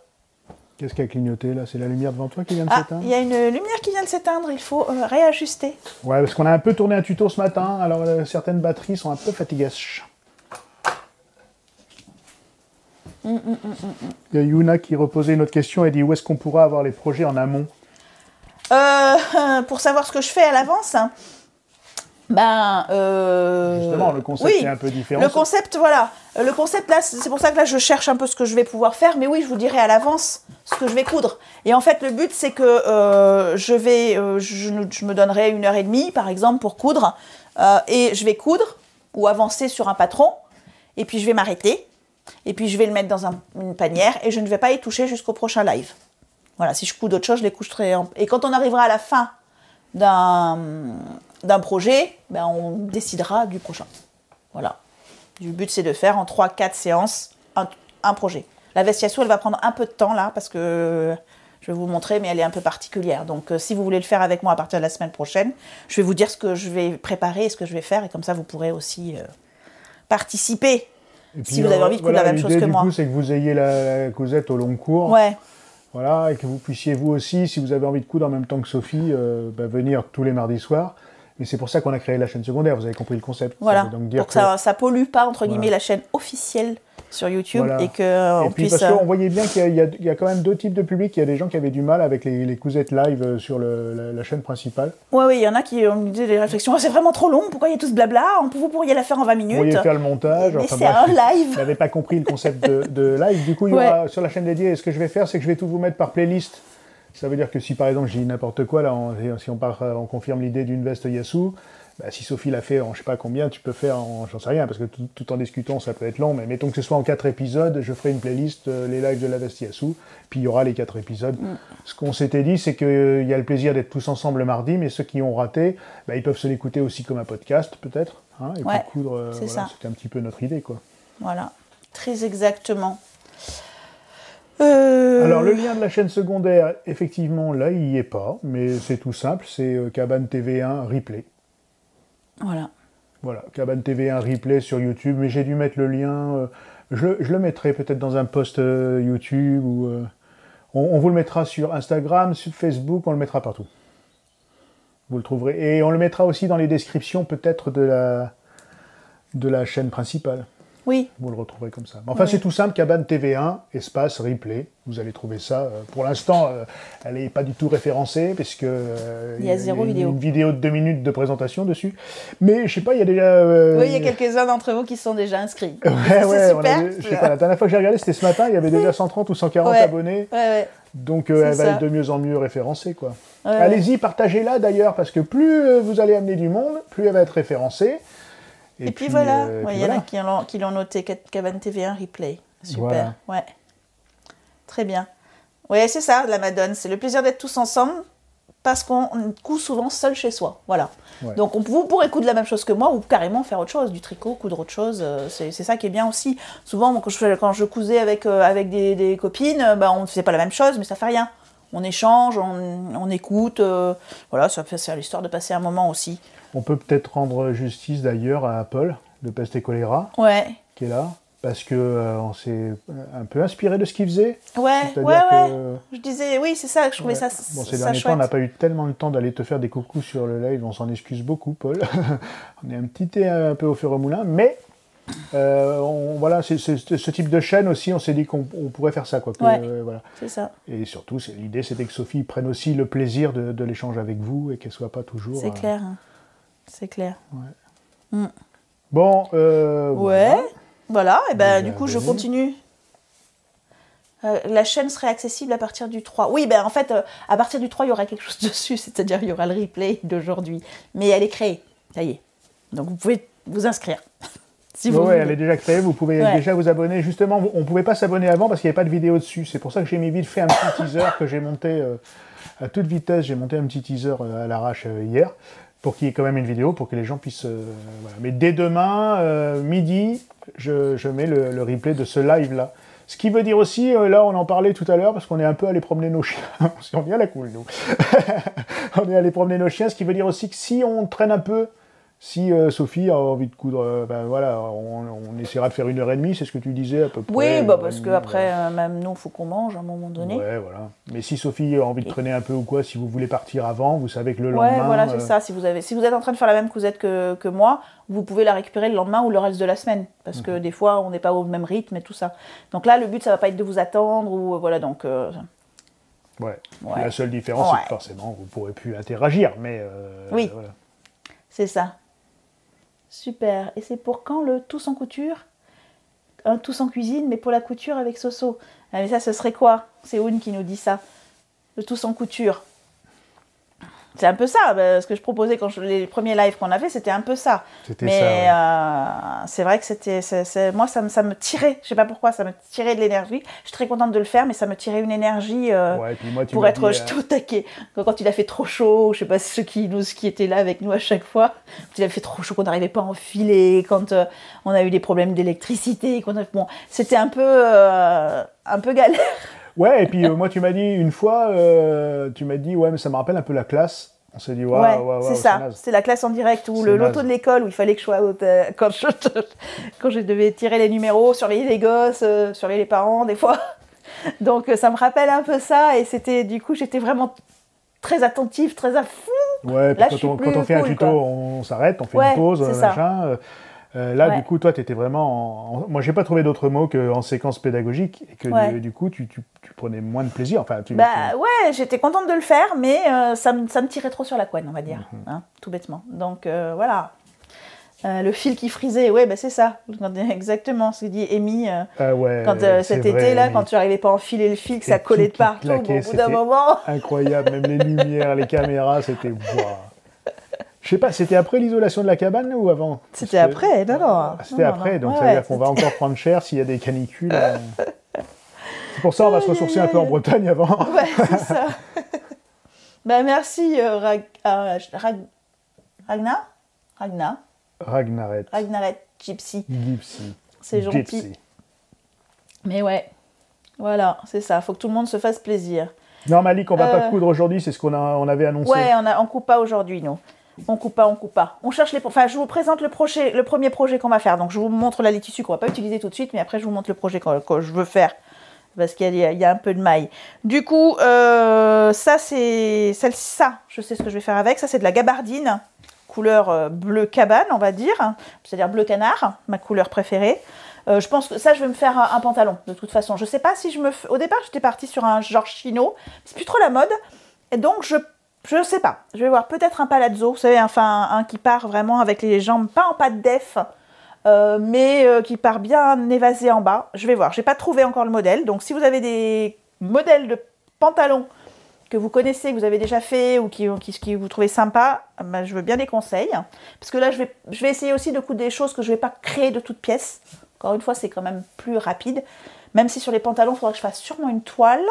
Qu'est-ce qui a clignoté là? C'est la lumière devant toi qui vient de s'éteindre? Il y a une lumière qui vient de s'éteindre, il faut réajuster. Ouais, parce qu'on a un peu tourné un tuto ce matin, alors certaines batteries sont un peu fatiguées. Il y a Yuna qui reposait une autre question et dit où est-ce qu'on pourra avoir les projets en amont? Pour savoir ce que je fais à l'avance, justement, le concept est un peu différent. Le concept, voilà. Le concept, là, c'est pour ça que là, je cherche un peu ce que je vais pouvoir faire. Mais oui, je vous dirai à l'avance ce que je vais coudre. Et en fait, le but, c'est que je me donnerai 1h30, par exemple, pour coudre. Et je vais coudre ou avancer sur un patron. Et puis, je vais m'arrêter. Et puis, je vais le mettre dans une panière. Et je ne vais pas y toucher jusqu'au prochain live. Voilà, si je couds d'autres choses, je les coucherai. Et quand on arrivera à la fin d'un projet, ben on décidera du prochain. Voilà. Le but, c'est de faire en 3-4 séances un projet. La veste Yassou, elle va prendre un peu de temps là, parce que je vais vous montrer, mais elle est un peu particulière. Donc, si vous voulez le faire avec moi à partir de la semaine prochaine, je vais vous dire ce que je vais préparer et ce que je vais faire. Et comme ça, vous pourrez aussi participer. Et puis, si vous avez envie de coudre la même chose que moi. L'idée, c'est que vous ayez la cousette au long cours. Ouais. Voilà, et que vous puissiez vous aussi, si vous avez envie de coudre en même temps que Sophie, venir tous les mardis soirs. Et c'est pour ça qu'on a créé la chaîne secondaire, vous avez compris le concept. Voilà, donc dire pour que ça pollue pas, entre guillemets, la chaîne officielle sur YouTube. Voilà. Et qu'on puisse... Parce qu'on voyait bien qu'il y a quand même deux types de publics. Il y a des gens qui avaient du mal avec les cousettes live sur la chaîne principale. Oui, il y en a qui ont dit des réflexions. C'est vraiment trop long, pourquoi il y a tout ce blabla? Vous pourriez la faire en 20 minutes. Vous pourriez faire le montage. Mais c'est un live. Vous n'avez pas compris le concept de live. Du coup, il y aura sur la chaîne dédiée, ce que je vais faire, c'est que je vais tout vous mettre par playlist. Ça veut dire que si par exemple je dis n'importe quoi, là, si on confirme l'idée d'une veste Yassou, bah, si Sophie l'a fait en je sais pas combien, tu peux faire en j'en sais rien, parce que tout en discutant ça peut être long, mais mettons que ce soit en 4 épisodes, je ferai une playlist, les lives de la veste Yassou, puis il y aura les 4 épisodes. Ce qu'on s'était dit, c'est qu'il y a le plaisir d'être tous ensemble le mardi, mais ceux qui ont raté, bah, ils peuvent se l'écouter aussi comme un podcast peut-être, hein, et puis coudre, voilà, c'était un petit peu notre idée, quoi. Voilà, très exactement. Alors le lien de la chaîne secondaire, effectivement, là, il n'y est pas, mais c'est tout simple, c'est Cabane TV1 Replay. Voilà. Voilà, Cabane TV1 Replay sur YouTube, mais j'ai dû mettre le lien, je le mettrai peut-être dans un post YouTube, ou on vous le mettra sur Instagram, sur Facebook, on le mettra partout. Vous le trouverez, et on le mettra aussi dans les descriptions peut-être de la chaîne principale. Oui. Vous le retrouverez comme ça. Mais enfin, c'est tout simple, cabane TV1, espace replay. Vous allez trouver ça. Pour l'instant, elle n'est pas du tout référencée, parce que il y a zéro vidéo. Une vidéo de 2 minutes de présentation dessus. Mais je sais pas, il y a déjà... Oui, il y a quelques-uns d'entre vous qui se sont déjà inscrits. Ouais, super. Je sais pas, la dernière fois que j'ai regardé, c'était ce matin, il y avait déjà 130 ou 140 abonnés. Donc elle va être de mieux en mieux référencée, quoi. Allez-y, partagez-la d'ailleurs, parce que plus vous allez amener du monde, plus elle va être référencée. Et puis voilà, il y en a qui l'ont noté, Cabane TV1 replay. Super, voilà. Ouais. Très bien. Oui, c'est ça, la Madone, c'est le plaisir d'être tous ensemble, parce qu'on coud souvent seul chez soi. Voilà. Ouais. Donc vous pourrez coudre la même chose que moi, ou carrément faire autre chose, du tricot, coudre autre chose. C'est ça qui est bien aussi. Souvent, quand je cousais avec des copines, on ne faisait pas la même chose, mais ça fait rien. On échange, on écoute. Voilà, ça fait l'histoire de passer un moment aussi. On peut peut-être rendre justice d'ailleurs à Apple de Peste et Choléra, qui est là, parce qu'on s'est un peu inspiré de ce qu'il faisait. Ouais. Je disais, oui, c'est ça, je trouvais ça Bon, ces derniers temps, on n'a pas eu tellement le temps d'aller te faire des coucous sur le live, on s'en excuse beaucoup, Paul. On est un peu au fur et au moulin, mais voilà, c'est ce type de chaîne aussi, on s'est dit qu'on pourrait faire ça, quoi. Voilà. C'est ça. Et surtout, l'idée, c'était que Sophie prenne aussi le plaisir de l'échange avec vous et qu'elle ne soit pas toujours... C'est clair, hein. C'est clair. Ouais. Bon, voilà. Et ben du coup, je continue. La chaîne serait accessible à partir du 3. Oui, en fait, à partir du 3, il y aura quelque chose dessus, c'est-à-dire il y aura le replay d'aujourd'hui. Mais elle est créée, ça y est. Donc vous pouvez vous inscrire. Si vous voulez. Elle est déjà créée, vous pouvez déjà vous abonner. Justement, on ne pouvait pas s'abonner avant parce qu'il n'y avait pas de vidéo dessus. C'est pour ça que j'ai mis vite fait un petit teaser que j'ai monté à toute vitesse. J'ai monté un petit teaser à l'arrache hier, pour qu'il y ait quand même une vidéo, pour que les gens puissent... voilà. Mais dès demain, midi, je mets le replay de ce live-là. Ce qui veut dire aussi, là on en parlait tout à l'heure, parce qu'on est un peu allé promener nos chiens, parce qu'on est à la cool, nous. On est allé promener nos chiens, ce qui veut dire aussi que si on traîne un peu, si Sophie a envie de coudre, voilà, on essaiera de faire 1h30, c'est ce que tu disais à peu près. Oui, parce qu'après, même nous, il faut qu'on mange à un moment donné. Ouais, voilà. Mais si Sophie a envie de traîner un peu ou quoi, si vous voulez partir avant, vous savez que le lendemain... Ouais, voilà, c'est ça. Si vous êtes en train de faire la même cousette que moi, vous pouvez la récupérer le lendemain ou le reste de la semaine. Parce que des fois, on n'est pas au même rythme et tout ça. Donc là, le but, ça va pas être de vous attendre ou voilà, donc... Ouais. La seule différence, c'est que forcément, vous ne pourrez plus interagir, mais... oui, voilà. C'est ça. Super. Et c'est pour quand le tous en couture? Un tous en cuisine, mais pour la couture avec Soso. Ah, mais ça, ce serait quoi? C'est Oun qui nous dit ça. Le tous en couture. C'est un peu ça, ce que je proposais quand les premiers lives qu'on avait, c'était un peu ça. Mais c'est vrai que moi, ça me tirait, je sais pas pourquoi, ça me tirait de l'énergie. Je suis très contente de le faire, mais ça me tirait une énergie et puis moi, pour être jeté au taquet. Quand il a fait trop chaud, je sais pas ceux qui étaient là avec nous à chaque fois, quand il a fait trop chaud, qu'on n'arrivait pas à enfiler, quand on a eu des problèmes d'électricité, c'était un peu galère. Ouais, et puis moi, tu m'as dit une fois, mais ça me rappelle un peu la classe. On s'est dit, c'est ça. C'est la classe en direct ou l'auto de l'école où il fallait que je sois quand je devais tirer les numéros, surveiller les gosses, surveiller les parents des fois. Donc ça me rappelle un peu ça et du coup, j'étais vraiment très attentive, très à fond. Ouais, puis quand on fait un tuto, on s'arrête, on fait une pause, machin. Là, du coup, toi, tu étais vraiment... Moi, j'ai pas trouvé d'autre mot qu'en séquence pédagogique, et que du coup, tu prenais moins de plaisir. Enfin, ouais, j'étais contente de le faire, mais ça me tirait trop sur la couenne, on va dire, tout bêtement. Donc, voilà. Le fil qui frisait, c'est ça. Exactement ce que dit Amy. Quand cet été, là, quand tu n'arrivais pas à enfiler le fil, que ça collait de partout, au bout d'un moment... Incroyable, même les lumières, les caméras, c'était... Je sais pas, c'était après l'isolation de la cabane ou avant? C'était après, non. C'était après, donc ça veut dire qu'on va encore prendre cher s'il y a des canicules. C'est pour ça qu'on va se ressourcer un peu en Bretagne avant. Ouais, c'est ça. Merci Ragnaret Gypsy. C'est gentil. Gypsy. Mais voilà, c'est ça, faut que tout le monde se fasse plaisir. Non, Malik, on va pas coudre aujourd'hui, c'est ce qu'on avait annoncé. Ouais, on coupe pas aujourd'hui, non. On coupe pas. On cherche je vous présente le premier projet qu'on va faire. Donc, je vous montre la laine tissu qu'on va pas utiliser tout de suite, mais après, je vous montre le projet que je veux faire. Parce qu'il y a un peu de maille. Du coup, ça, je sais ce que je vais faire avec. Ça, c'est de la gabardine, couleur bleu cabane, on va dire. C'est-à-dire bleu canard, ma couleur préférée. Je pense que ça, je vais me faire un pantalon, de toute façon. Je sais pas si je me... Au départ, j'étais partie sur un genre chino. C'est plus trop la mode. Et donc, je sais pas. Je vais voir peut-être un palazzo. Vous savez, enfin, un qui part vraiment avec les jambes, pas en pâte def, mais qui part bien évasé en bas. Je vais voir. J'ai pas trouvé encore le modèle. Donc, si vous avez des modèles de pantalons que vous connaissez, que vous avez déjà fait ou qui vous trouvez sympa, ben, je veux bien des conseils. Parce que là, je vais essayer aussi de coudre des choses que je ne vais pas créer de toutes pièces. Encore une fois, c'est quand même plus rapide. Même si sur les pantalons, il faudra que je fasse sûrement une toile.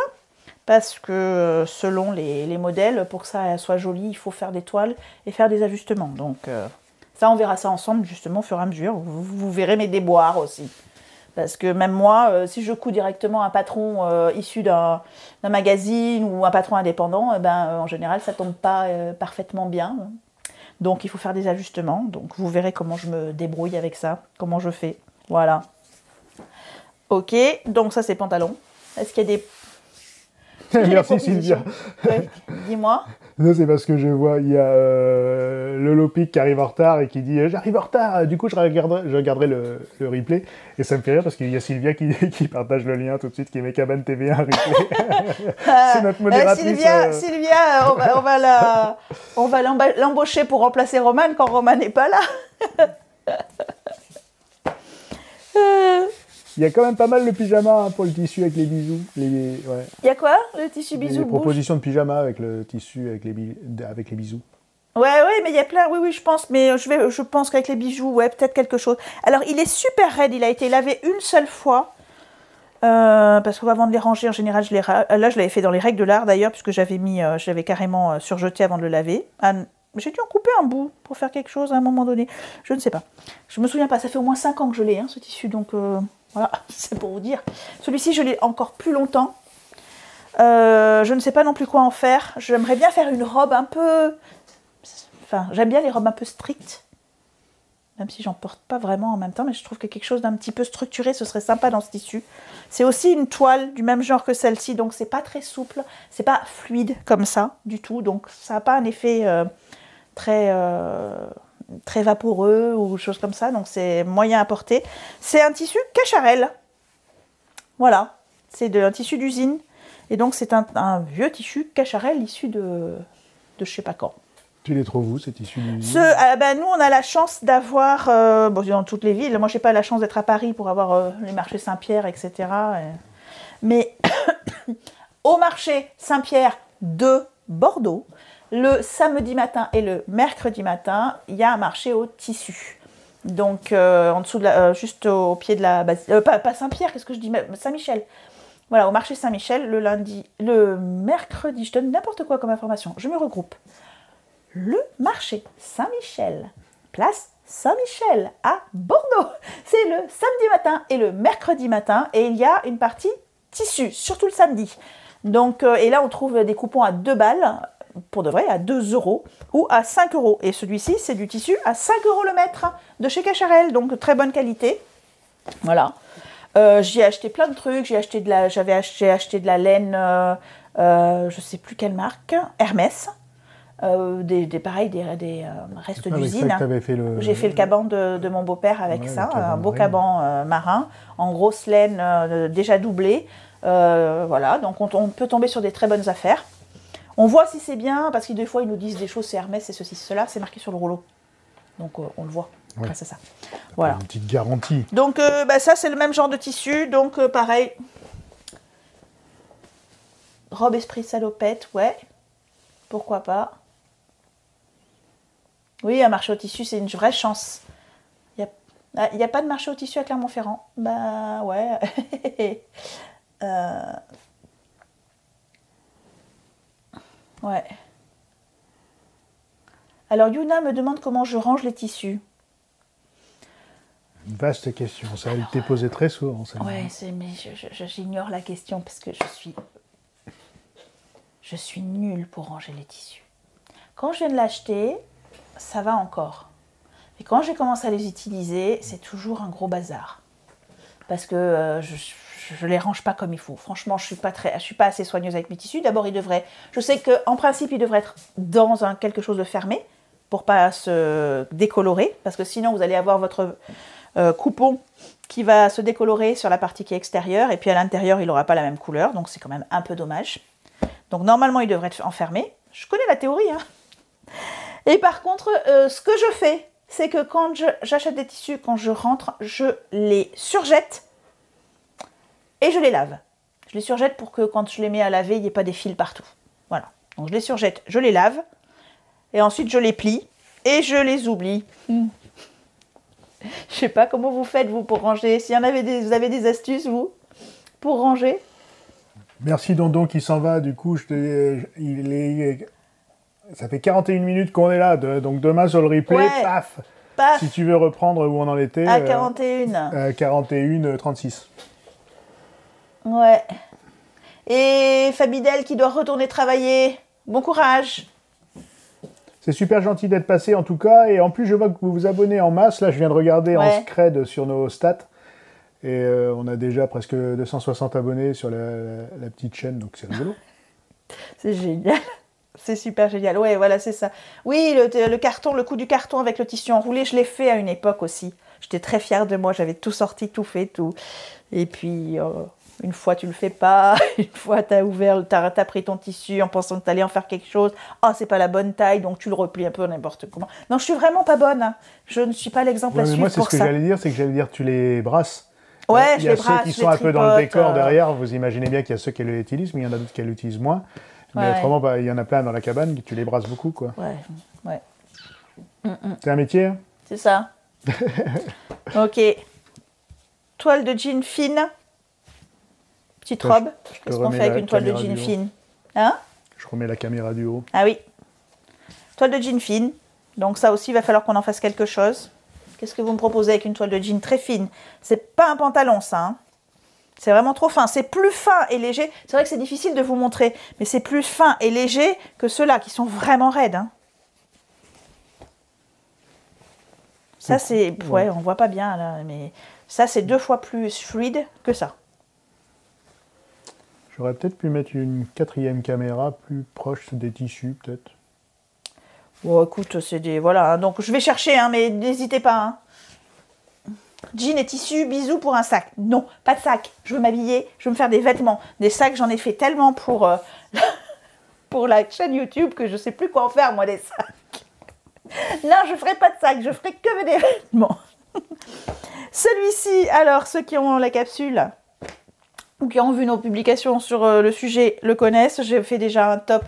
Parce que selon les modèles, pour que ça soit joli, il faut faire des toiles et faire des ajustements. Donc ça, on verra ça ensemble justement au fur et à mesure. Vous verrez mes déboires aussi. Parce que même moi, si je couds directement un patron issu d'un magazine ou un patron indépendant, en général, ça ne tombe pas parfaitement bien. Donc, il faut faire des ajustements. Donc, vous verrez comment je me débrouille avec ça, comment je fais. Voilà. Ok, donc ça, c'est pantalon. Est-ce qu'il y a des... Merci Sylvia. Ouais, dis-moi. Non, c'est parce que je vois, il y a Lolo Pic qui arrive en retard et qui dit j'arrive en retard, du coup je regarderai le replay. Et ça me fait rire parce qu'il y a Sylvia qui partage le lien tout de suite, qui met Cabane TV1 replay. C'est notre modératrice. Sylvia, on va l'embaucher pour remplacer Roman quand Roman n'est pas là. Il y a quand même pas mal de pyjama pour le tissu avec les bisous. Ouais. Il y a quoi? Le tissu bisous? Des propositions de pyjama avec le tissu, avec les bisous. Ouais, mais il y a plein, oui, je pense, mais je pense qu'avec les bijoux, ouais, peut-être quelque chose. Alors, il est super raide, il a été lavé une seule fois, parce qu'avant de les ranger, en général, là, je l'avais fait dans les règles de l'art, d'ailleurs, puisque j'avais carrément surjeté avant de le laver. J'ai dû en couper un bout pour faire quelque chose à un moment donné, je ne sais pas. Je me souviens pas, ça fait au moins 5 ans que je l'ai, ce tissu, donc voilà, c'est pour vous dire. Celui-ci, je l'ai encore plus longtemps. Je ne sais pas non plus quoi en faire. J'aimerais bien faire une robe un peu... Enfin, j'aime bien les robes un peu strictes, même si j'en porte pas vraiment en même temps, mais je trouve que quelque chose d'un petit peu structuré, ce serait sympa dans ce tissu. C'est aussi une toile du même genre que celle-ci, donc c'est pas très souple, c'est pas fluide comme ça du tout, donc ça n'a pas un effet très vaporeux ou chose comme ça, donc c'est moyen à porter. C'est un tissu Cacharel, voilà, c'est un tissu d'usine, et donc c'est un vieux tissu Cacharel issu de je sais pas quand. Tu les trouves où, ces tissus d'usine? Nous, on a la chance d'avoir, dans toutes les villes, moi, je n'ai pas la chance d'être à Paris pour avoir les marchés Saint-Pierre, etc. Mais au marché Saint-Pierre de Bordeaux, le samedi matin et le mercredi matin, il y a un marché au tissu. Donc, en dessous juste au pied de la... pas Saint-Pierre, qu'est-ce que je dis? Saint-Michel. Voilà, au marché Saint-Michel, le mercredi, je donne n'importe quoi comme information, je me regroupe. Le marché Saint-Michel, place Saint-Michel à Bordeaux. C'est le samedi matin et le mercredi matin et il y a une partie tissu, surtout le samedi. Donc, et là, on trouve des coupons à 2 balles, pour de vrai, à 2 € ou à 5 €. Et celui-ci, c'est du tissu à 5 € le mètre de chez Cacharel, donc très bonne qualité. Voilà. J'y ai acheté plein de trucs. J'avais acheté de la laine, je ne sais plus quelle marque, Hermès. Pareil, des restes d'usine. J'ai fait le caban de mon beau-père avec ça, un beau caban marin, en grosse laine déjà doublée. Voilà, donc on peut tomber sur des très bonnes affaires. On voit si c'est bien, parce que des fois ils nous disent des choses, c'est Hermès, c'est ceci, cela, c'est marqué sur le rouleau. Donc on le voit grâce à ça. Voilà. Une petite garantie. Donc ça c'est le même genre de tissu, donc pareil. Robe esprit salopette, ouais. Pourquoi pas. Oui, un marché au tissu, c'est une vraie chance. Il n'y a pas de marché au tissu à Clermont-Ferrand. Bah ouais. Ouais. Alors Yuna me demande comment je range les tissus. Vaste question, ça elle t'est posée très souvent. Ouais, mais j'ignore la question parce que je suis nulle pour ranger les tissus. Quand je viens de l'acheter, ça va encore. Et quand j'ai commencé à les utiliser, c'est toujours un gros bazar. Parce que je les range pas comme il faut. Franchement, je suis pas assez soigneuse avec mes tissus. D'abord, je sais qu'en principe, ils devraient être dans quelque chose de fermé pour pas se décolorer. Parce que sinon, vous allez avoir coupon qui va se décolorer sur la partie qui est extérieure, et puis à l'intérieur, il n'aura pas la même couleur, donc c'est quand même un peu dommage. Donc normalement, il devrait être enfermé. Je connais la théorie, hein. Et par contre, ce que je fais, c'est que quand j'achète des tissus, quand je rentre, je les surjette et je les lave. Je les surjette pour que quand je les mets à laver, il n'y ait pas des fils partout. Voilà. Donc je les surjette, je les lave, et ensuite je les plie et je les oublie. Je sais pas comment vous faites, vous, pour ranger. S'il y en avait vous avez des astuces, vous, pour ranger? Merci Dondon qui s'en va. Du coup, ça fait 41 minutes qu'on est là. Donc demain sur le replay, Ouais. paf, Paf. si tu veux reprendre où on en était. À 41. 41, 36. Ouais. Et Fabidel qui doit retourner travailler. Bon courage. C'est super gentil d'être passé en tout cas. Et en plus, je vois que vous vous abonnez en masse. Là, je viens de regarder en scred sur nos stats. Et on a déjà presque 260 abonnés sur la petite chaîne. Donc c'est rigolo. C'est génial. C'est super génial. Ouais, voilà, c'est ça. Oui, le carton, le coup du carton avec le tissu enroulé, je l'ai fait à une époque aussi. J'étais très fière de moi. J'avais tout sorti, tout fait, tout. Et puis... une fois tu le fais pas, une fois t'as pris ton tissu en pensant que t'allais en faire quelque chose, c'est pas la bonne taille, donc tu le replies un peu n'importe comment. Non, je suis vraiment pas bonne, hein. Je ne suis pas l'exemple à suivre moi, c'est pour ce que ça. j'allais dire, c'est que j'allais dire tu les brasses. Ouais, il je y a les brasse, ceux qui je sont les un peu dans le décor tripote, derrière, vous imaginez bien qu'il y a ceux qui l'utilisent, mais il y en a d'autres qui l'utilisent moins. Mais autrement, il y en a plein dans la cabane, tu les brasses beaucoup, quoi. Ouais. C'est un métier, hein? C'est ça. Ok. Toile de jean fine. Petite robe. Qu'est-ce qu'on fait avec une toile de jean fine? Hein? Je remets la caméra du haut. Ah oui. Toile de jean fine. Donc ça aussi, il va falloir qu'on en fasse quelque chose. Qu'est-ce que vous me proposez avec une toile de jean très fine? C'est pas un pantalon, ça. Hein. C'est vraiment trop fin. C'est plus fin et léger. C'est vrai que c'est difficile de vous montrer, mais c'est plus fin et léger que ceux-là qui sont vraiment raides. Hein. Ça, c'est... Ouais, on voit pas bien, là, mais ça, c'est 2 fois plus fluide que ça. J'aurais peut-être pu mettre une 4e caméra plus proche des tissus, peut-être. Bon, écoute, c'est des... Voilà, hein. Donc je vais chercher, hein, mais n'hésitez pas. Hein. Jean et tissu, bisous pour un sac. Non, pas de sac. Je veux m'habiller, je veux me faire des vêtements. Des sacs, j'en ai fait tellement pour, pour la chaîne YouTube que je sais plus quoi en faire, moi, des sacs. Non, je ferai pas de sac, je ferai que des vêtements. Celui-ci, alors, ceux qui ont la capsule... ou qui ont vu nos publications sur le sujet le connaissent. J'ai fait déjà un top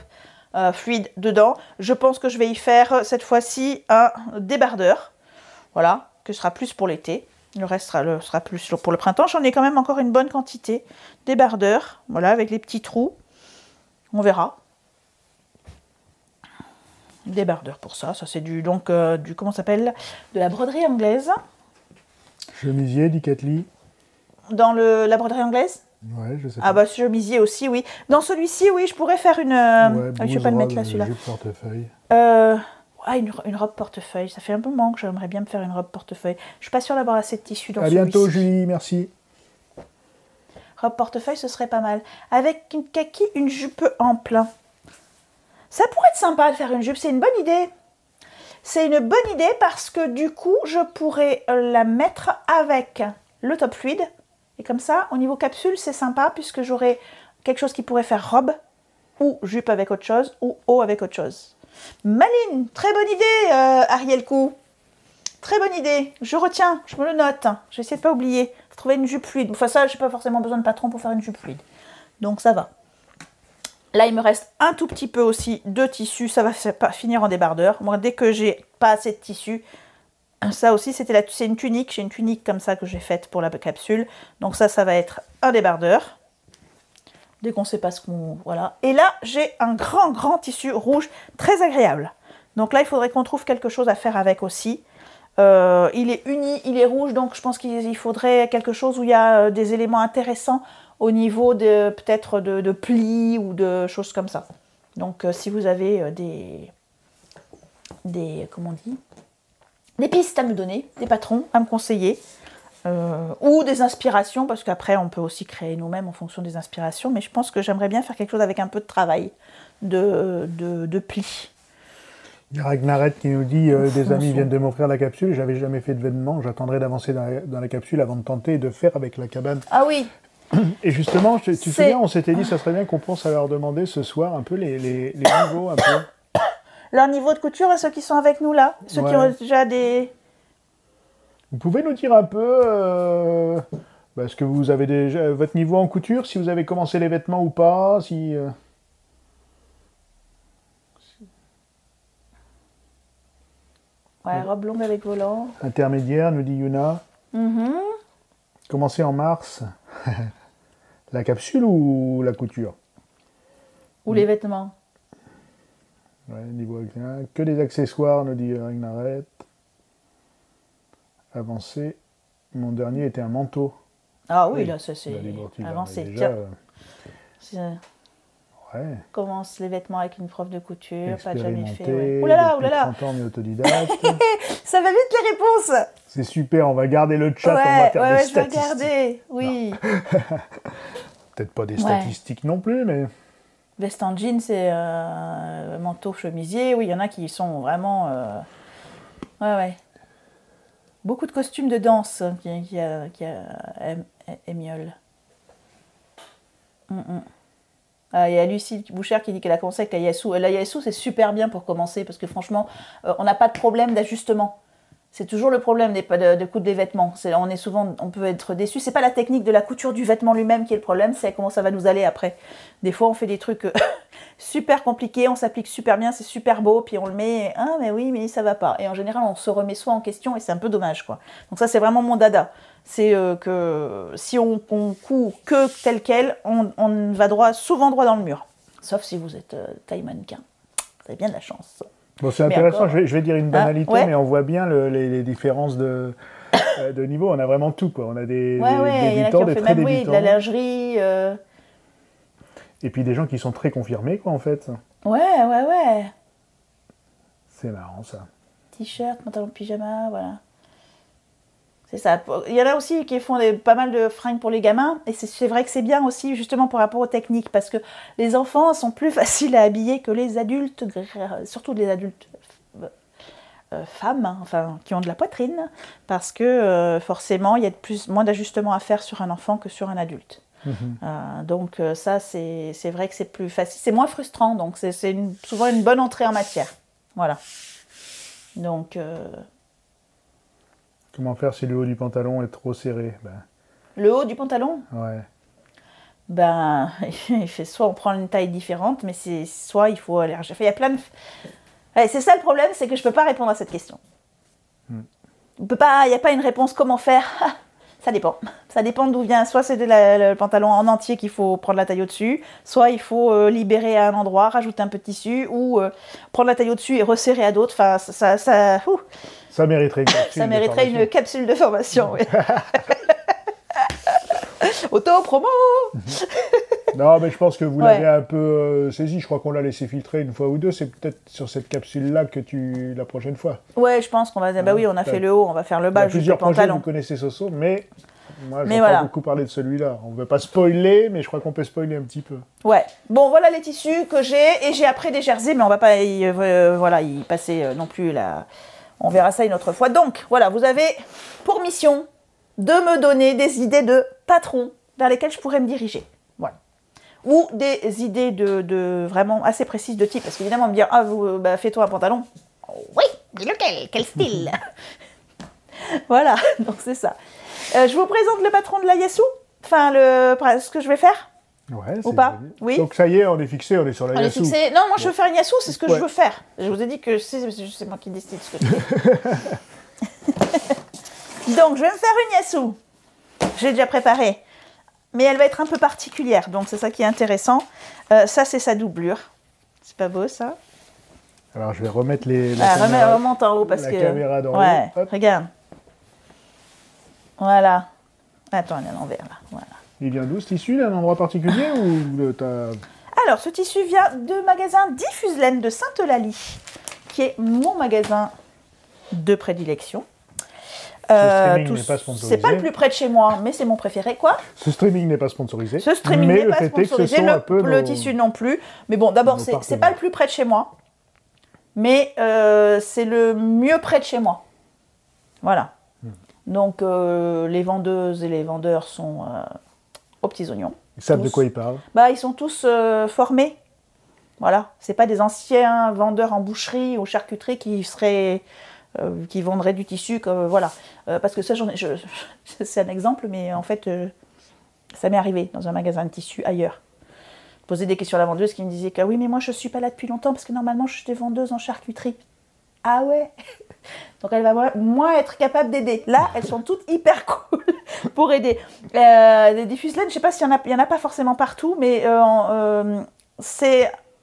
fluide dedans. Je pense que je vais y faire cette fois-ci un débardeur. Voilà, que ce sera plus pour l'été. Le reste sera plus pour le printemps. J'en ai quand même encore une bonne quantité. Débardeur, voilà, avec les petits trous. On verra. Débardeur pour ça. Ça c'est du comment ça s'appelle? De la broderie anglaise. Chemisier, dit Cathy. Dans la broderie anglaise? Ouais, je sais pas. Ah bah chemisier aussi, oui. Dans celui-ci, oui, je pourrais faire une... je vais pas le mettre là, celui-là. Portefeuille. Une robe portefeuille. Ça fait un moment que j'aimerais bien me faire une robe portefeuille. Je suis pas sûre d'avoir assez de tissu dans celui-ci. À bientôt, Julie, merci. Robe portefeuille, ce serait pas mal. Avec une kaki, une jupe ample. Ça pourrait être sympa de faire une jupe, c'est une bonne idée. C'est une bonne idée parce que du coup, je pourrais la mettre avec le top fluide. Et comme ça, au niveau capsule, c'est sympa puisque j'aurai quelque chose qui pourrait faire robe ou jupe avec autre chose ou haut avec autre chose. Maline, très bonne idée, Ariel Kou. Très bonne idée. Je retiens, je me le note. Je vais essayer de ne pas oublier. Trouver une jupe fluide. Enfin ça, je n'ai pas forcément besoin de patron pour faire une jupe fluide. Donc ça va. Là, il me reste un tout petit peu aussi de tissu. Ça va finir en débardeur. Moi, dès que j'ai pas assez de tissu... Ça aussi, c'est une tunique. J'ai une tunique comme ça que j'ai faite pour la capsule. Donc ça va être un débardeur. Dès qu'on ne sait pas ce qu'on... Voilà. Et là, j'ai un grand tissu rouge très agréable. Donc là, il faudrait qu'on trouve quelque chose à faire avec aussi. Il est uni, il est rouge. Donc je pense qu'il faudrait quelque chose où il y a des éléments intéressants au niveau de peut-être de plis ou de choses comme ça. Donc si vous avez comment on dit, des pistes à me donner, des patrons à me conseiller, ou des inspirations, parce qu'après on peut aussi créer nous-mêmes en fonction des inspirations, mais je pense que j'aimerais bien faire quelque chose avec un peu de travail, de plis. Il y a Ragnaret qui nous dit des amis son. viennent de m'offrir la capsule, j'avais jamais fait de vêtements, j'attendrai d'avancer dans la capsule avant de tenter de faire avec la cabane. Ah oui. Et justement, tu te souviens, on s'était dit ça serait bien qu'on pense à leur demander ce soir un peu les niveaux un peu. Leur niveau de couture et ceux qui sont avec nous là, ceux qui ont déjà des... Vous pouvez nous dire un peu est-ce que vous avez déjà votre niveau en couture, si vous avez commencé les vêtements ou pas, si... Ouais, robe longue avec volant. Intermédiaire, nous dit Yuna. Commencer en mars. La capsule ou la couture? Ou les vêtements. Ouais, niveau que des accessoires, nous dit Ragnaret. Avancé. Mon dernier était un manteau. Ah oui, là, ça c'est avancé. avancé. Tiens. Ouais. Commence les vêtements avec une prof de couture, pas jamais fait. Expérimenté, Ouh là là, depuis 30 ans, mais autodidacte. Ça va vite les réponses. C'est super, on va garder le chat, on va faire des je vais statistiques. regarder, oui. Peut-être pas des statistiques non plus, mais... Veste en jean, c'est manteau, chemisier. Oui, il y en a qui sont vraiment... Ouais. Beaucoup de costumes de danse qui a Émiole. Il y a Lucie Boucher qui dit qu'elle a commencé avec la Yassou. La Yassou, c'est super bien pour commencer parce que franchement, on n'a pas de problème d'ajustement. C'est toujours le problème de coudre des vêtements. On peut être déçu. C'est pas la technique de la couture du vêtement lui-même qui est le problème, c'est comment ça va nous aller après. Des fois, on fait des trucs super compliqués, on s'applique super bien, c'est super beau, puis on le met, ah mais oui, mais ça va pas. Et en général, on se remet soit en question et c'est un peu dommage, quoi. Donc ça, c'est vraiment mon dada. C'est que si on coud que tel quel, on va souvent droit dans le mur. Sauf si vous êtes taille mannequin. Vous avez bien de la chance. Bon, c'est intéressant, je vais dire une banalité, mais on voit bien les différences de niveau. On a vraiment tout, quoi. On a des débutants, des très débutants. De la lingerie. Et puis des gens qui sont très confirmés, quoi, en fait. Ouais. C'est marrant, ça. T-shirt, pantalon de pyjama, voilà. C'est ça. Il y en a aussi qui font pas mal de fringues pour les gamins. Et c'est vrai que c'est bien aussi, justement, par rapport aux techniques. Parce que les enfants sont plus faciles à habiller que les adultes, surtout les adultes femmes, hein, enfin, qui ont de la poitrine. Parce que forcément, il y a moins d'ajustements à faire sur un enfant que sur un adulte. Donc ça, c'est vrai que c'est plus facile. C'est moins frustrant. Donc c'est souvent une bonne entrée en matière. Voilà. Donc... Comment faire si le haut du pantalon est trop serré? Le haut du pantalon? Ouais. Soit on prend une taille différente, mais soit il faut élargir. Enfin, il y a plein de... Ouais, c'est ça le problème, c'est que je ne peux pas répondre à cette question. Il n'y a pas une réponse comment faire. Ça dépend. Ça dépend d'où vient. Soit c'est le pantalon en entier qu'il faut prendre la taille au-dessus, soit il faut libérer à un endroit, rajouter un peu de tissu, ou prendre la taille au-dessus et resserrer à d'autres. Enfin, ça mériterait une capsule. Ça mériterait une capsule de formation, oui. Auto-promo. Non, mais je pense que vous l'avez un peu saisi. Je crois qu'on l'a laissé filtrer une fois ou deux. C'est peut-être sur cette capsule-là que la prochaine fois. Ouais, je pense qu'on va... Bah oui, on a fait le haut, on va faire le bas, juste le pantalon. Plusieurs projets, vous connaissez Soso, mais moi, je n'ai pas beaucoup parlé de celui-là. On ne veut pas spoiler, mais je crois qu'on peut spoiler un petit peu. Ouais. Bon, voilà les tissus que j'ai. Et j'ai après des jerseys, mais on ne va pas y passer non plus là. On verra ça une autre fois. Donc, voilà, vous avez pour mission de me donner des idées de patrons vers lesquels je pourrais me diriger. Voilà. Ou des idées de vraiment assez précises de type. Parce qu'évidemment, me dire, fais-toi un pantalon. Oui, dis lequel, quel style. Voilà, donc c'est ça. Je vous présente le patron de la Yassou. Enfin, ce que je vais faire. Ouais, ou pas? Oui. Donc ça y est, on est fixé, on est sur la Yassou. Non, moi je veux faire une Yassou, c'est ce que je veux faire. Je vous ai dit que c'est moi qui décide ce que je veux. Donc je vais me faire une Yassou. J'ai déjà préparé. Mais elle va être un peu particulière, donc c'est ça qui est intéressant. Ça, c'est sa doublure. C'est pas beau, ça? Alors je vais remettre remonte en haut parce que... La caméra dans ouais, haut. Hop. Regarde. Voilà. Attends, il est à l'envers, là. Voilà. Il vient d'où ce tissu, d'un endroit particulier ou Alors, ce tissu vient du magasin Diffuselaine de Sainte-Eulalie, qui est mon magasin de prédilection. Ce streaming n'est pas sponsorisé. C'est pas le plus près de chez moi, mais c'est mon préféré, quoi. Ce streaming n'est pas sponsorisé. Ce streaming n'est pas sponsorisé, le tissu non plus. Mais bon, d'abord, c'est pas le plus près de chez moi. mais c'est le mieux près de chez moi. Voilà. Donc les vendeuses et les vendeurs sont aux petits oignons. Ils savent tous. de quoi ils parlent. Bah, ils sont tous formés. Voilà. C'est pas des anciens vendeurs en boucherie ou charcuterie qui vendraient du tissu. Voilà. Parce que ça, c'est un exemple, mais en fait, ça m'est arrivé dans un magasin de tissu ailleurs. Je posais des questions à la vendeuse qui me disait que oui, mais moi je suis pas là depuis longtemps parce que normalement je suis vendeuse en charcuterie. Ah ouais. Donc elle va moins être capable d'aider. Là, elles sont toutes hyper cool pour aider. Des diffuse-laine, je sais pas s'il y en a pas forcément partout, mais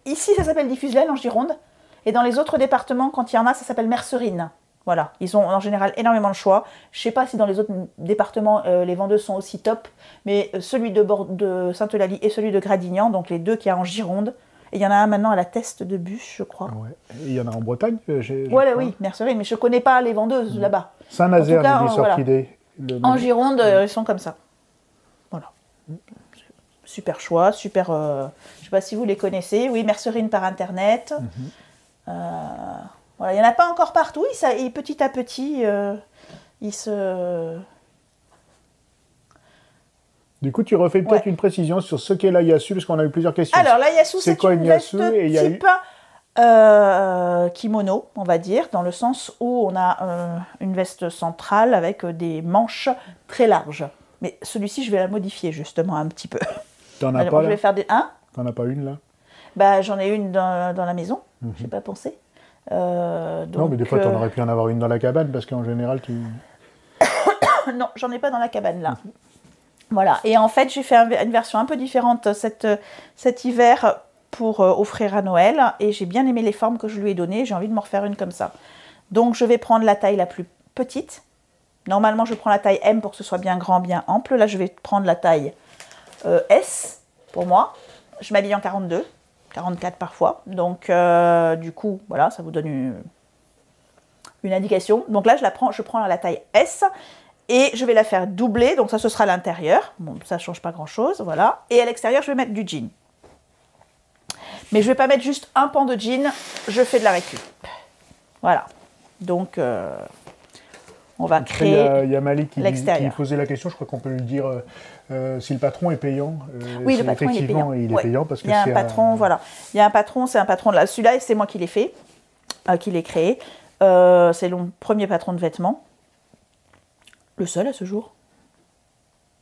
ici ça s'appelle diffuse-laine en Gironde, et dans les autres départements, quand il y en a, ça s'appelle mercerine. Voilà, ils ont en général énormément de choix. Je sais pas si dans les autres départements les vendeuses sont aussi top, mais celui de Sainte-Eulalie et celui de Gradignan, donc les deux qu'il y a en Gironde. Et il y en a un maintenant à la Teste de Bûche, je crois. Ouais. Et il y en a en Bretagne, voilà, oui, mercerine, mais je ne connais pas les vendeuses là-bas. Saint-Nazaire, nous dit Sorchidée. En Gironde, ils sont comme ça. Voilà. Super choix, super... je ne sais pas si vous les connaissez. Oui, mercerine par Internet. Voilà, il n'y en a pas encore partout. Et petit à petit, ils se... Du coup, tu refais peut-être une précision sur ce qu'est l'Aiyasu, parce qu'on a eu plusieurs questions. Alors, l'Aiyasu, c'est quoi une Aiyasu veste et type kimono, on va dire, dans le sens où on a une veste centrale avec des manches très larges. Mais celui-ci, je vais la modifier justement un petit peu. T'en as pas je vais faire des... Hein? T'en as pas une là? Bah, j'en ai une dans la maison, j'ai pas pensé. Donc, non, mais des fois, t'en aurais pu en avoir une dans la cabane, parce qu'en général, tu... non, j'en ai pas dans la cabane là. Voilà, et en fait j'ai fait une version un peu différente cet hiver pour offrir à Noël, et j'ai bien aimé les formes que je lui ai données, j'ai envie de me refaire une comme ça. Donc je vais prendre la taille la plus petite. Normalement je prends la taille M pour que ce soit bien grand, bien ample. Là je vais prendre la taille S pour moi. Je m'habille en 42, 44 parfois. Donc du coup, voilà, ça vous donne une indication. Donc là je prends la taille S. Et je vais la faire doubler, donc ça ce sera l'intérieur. Bon, ça ne change pas grand-chose, voilà. Et à l'extérieur, je vais mettre du jean. Mais je ne vais pas mettre juste un pan de jean, je fais de la récup. Voilà. Donc, on va créer il y a Malik qui posait la question, je crois qu'on peut lui dire si le patron est payant. Oui, le patron il est payant. Il est payant parce que il y a un patron, voilà. Il y a un patron, c'est un patron de là. Celui-là, c'est moi qui l'ai fait, qui l'ai créé. C'est le premier patron de vêtements. Le seul à ce jour.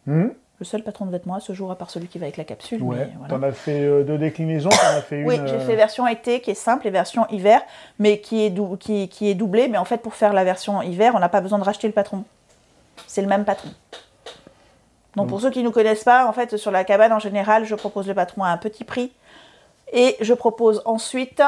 Le seul patron de vêtements à ce jour, à part celui qui va avec la capsule. Ouais. Voilà. T'en as fait deux déclinaisons, t'en as fait une... Oui, j'ai fait version été qui est simple et version hiver, mais qui est doublée. Mais en fait, pour faire la version hiver, on n'a pas besoin de racheter le patron. C'est le même patron. Donc pour ceux qui ne nous connaissent pas, en fait, sur la cabane en général, je propose le patron à un petit prix. Et je propose ensuite,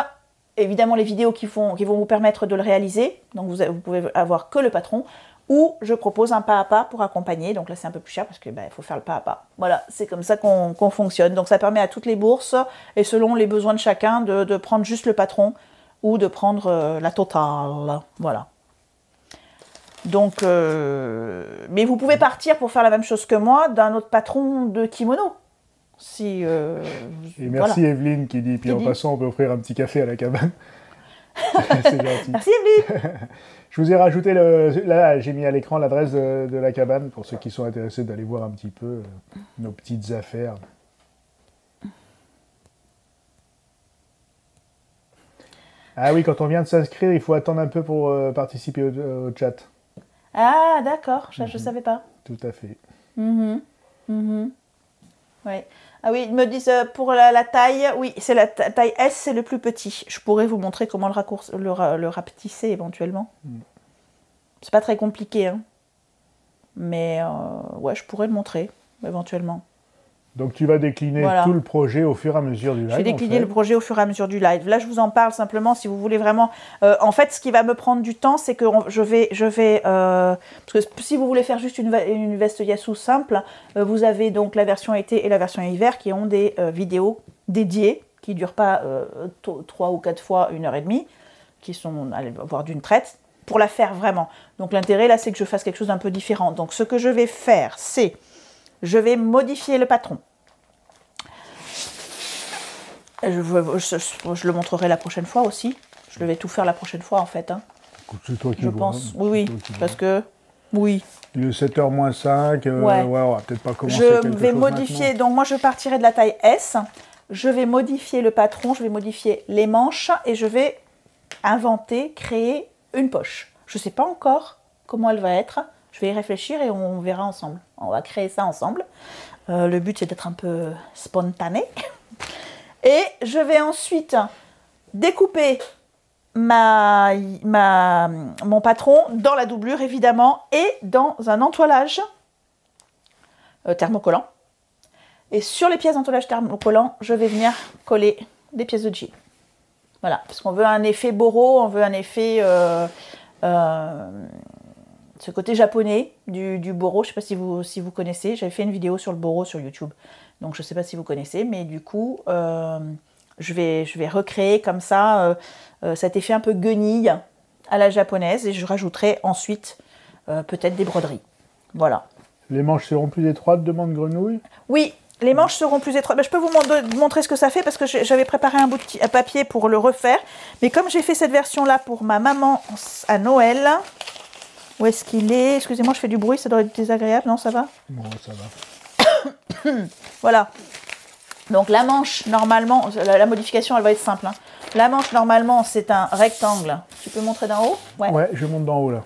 évidemment, les vidéos qui vont vous permettre de le réaliser. Donc vous pouvez avoir que le patron. Ou je propose un pas à pas pour accompagner. Donc là, c'est un peu plus cher parce qu'il faut faire le pas à pas. Voilà, c'est comme ça qu'on fonctionne. Donc ça permet à toutes les bourses, et selon les besoins de chacun, de prendre juste le patron ou de prendre la totale. Voilà. Donc, mais vous pouvez partir pour faire la même chose que moi d'un autre patron de kimono. Et merci voilà. Evelyne qui dit, puis en passant, on peut offrir un petit café à la cabane. C'est gentil. Merci Evelyne. Je vous ai rajouté, là j'ai mis à l'écran l'adresse de la cabane pour ceux qui sont intéressés d'aller voir un petit peu nos petites affaires. Ah oui, quand on vient de s'inscrire, il faut attendre un peu pour participer au chat. Ah d'accord, je ne savais pas. Tout à fait. Oui. Ah oui, ils me disent pour la taille, oui, c'est la taille S, c'est le plus petit. Je pourrais vous montrer comment le rapetisser éventuellement. C'est pas très compliqué, hein. Mais ouais, je pourrais le montrer éventuellement. Donc tu vas décliner tout le projet au fur et à mesure du live. Je vais décliner le projet au fur et à mesure du live. Là, je vous en parle simplement si vous voulez vraiment... en fait, ce qui va me prendre du temps, c'est que je vais parce que si vous voulez faire juste une veste Yasu simple, vous avez donc la version été et la version hiver qui ont des vidéos dédiées, qui ne durent pas 3 ou 4 fois 1h30, qui sont, allez voir, d'une traite, pour la faire vraiment. Donc l'intérêt, là, c'est que je fasse quelque chose d'un peu différent. Donc ce que je vais faire, c'est... Je vais modifier le patron. Je le montrerai la prochaine fois aussi. Je vais tout faire la prochaine fois, en fait. Hein. C'est toi qui Je vois, pense. hein. Oui, parce que... Oui. Le 7h moins 5, Ouais. on va peut-être pas commencer Je quelque vais chose modifier... maintenant. Donc, moi, je partirai de la taille S. Je vais modifier le patron, je vais modifier les manches et je vais inventer, créer une poche. Je ne sais pas encore comment elle va être. Je vais y réfléchir et on verra ensemble. On va créer ça ensemble. Le but, c'est d'être un peu spontané. Et je vais ensuite découper mon patron dans la doublure, évidemment, et dans un entoilage thermocollant. Et sur les pièces d'entoilage thermocollant, je vais venir coller des pièces de jean. Voilà, parce qu'on veut un effet boro, on veut un effet... ce côté japonais du boro, je ne sais pas si vous connaissez. J'avais fait une vidéo sur le boro sur YouTube. Donc je ne sais pas si vous connaissez, mais du coup, je vais recréer comme ça cet effet un peu guenille à la japonaise. Et je rajouterai ensuite peut-être des broderies. Voilà. Les manches seront plus étroites, demande Grenouille. Oui, les manches seront plus étroites. Ben, je peux vous montrer ce que ça fait parce que j'avais préparé un bout de papier pour le refaire. Mais comme j'ai fait cette version-là pour ma maman à Noël, où est-ce qu'il est? Excusez-moi, je fais du bruit, ça doit être désagréable, non, ça va? Bon, ça va. Voilà. Donc la manche, normalement, la modification, elle va être simple. Hein. La manche, normalement, c'est un rectangle. Tu peux montrer d'en haut? Ouais, je monte d'en haut, là.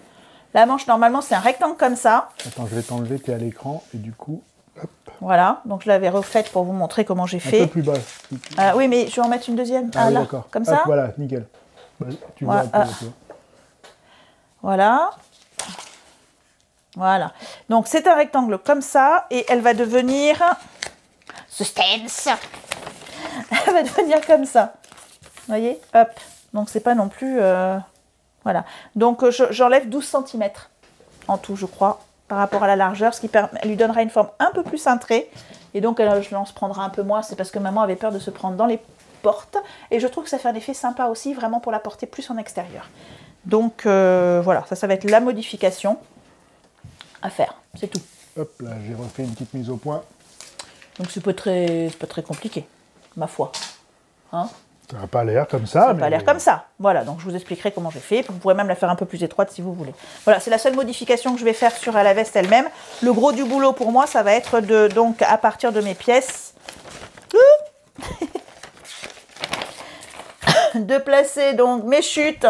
La manche, normalement, c'est un rectangle comme ça. Attends, je vais t'enlever, tu es à l'écran, et du coup... Hop. Voilà, donc je l'avais refaite pour vous montrer comment j'ai fait. Un peu plus bas. Oui, mais je vais en mettre une deuxième. Ah oui, là, d'accord. comme Hop, ça. voilà, nickel. Bah, tu vois, Voilà. Voilà. Donc c'est un rectangle comme ça, et elle va devenir... Suspense. Elle va devenir comme ça. Vous voyez? Hop. Donc c'est pas non plus... Voilà. Donc j'enlève 12 cm en tout, je crois, par rapport à la largeur, ce qui lui donnera une forme un peu plus cintrée. Et donc elle en se prendra un peu moins. C'est parce que maman avait peur de se prendre dans les portes. Et je trouve que ça fait un effet sympa aussi, vraiment pour la porter plus en extérieur. Donc voilà, ça va être la modification à faire. C'est tout. Hop là, j'ai refait une petite mise au point. Donc c'est pas très compliqué, ma foi. Hein? Ça n'a pas l'air comme ça. Ça n'a pas l'air comme ça. Voilà, donc je vous expliquerai comment j'ai fait. Vous pourrez même la faire un peu plus étroite si vous voulez. Voilà, c'est la seule modification que je vais faire sur la veste elle-même. Le gros du boulot pour moi, ça va être donc à partir de mes pièces, de placer donc mes chutes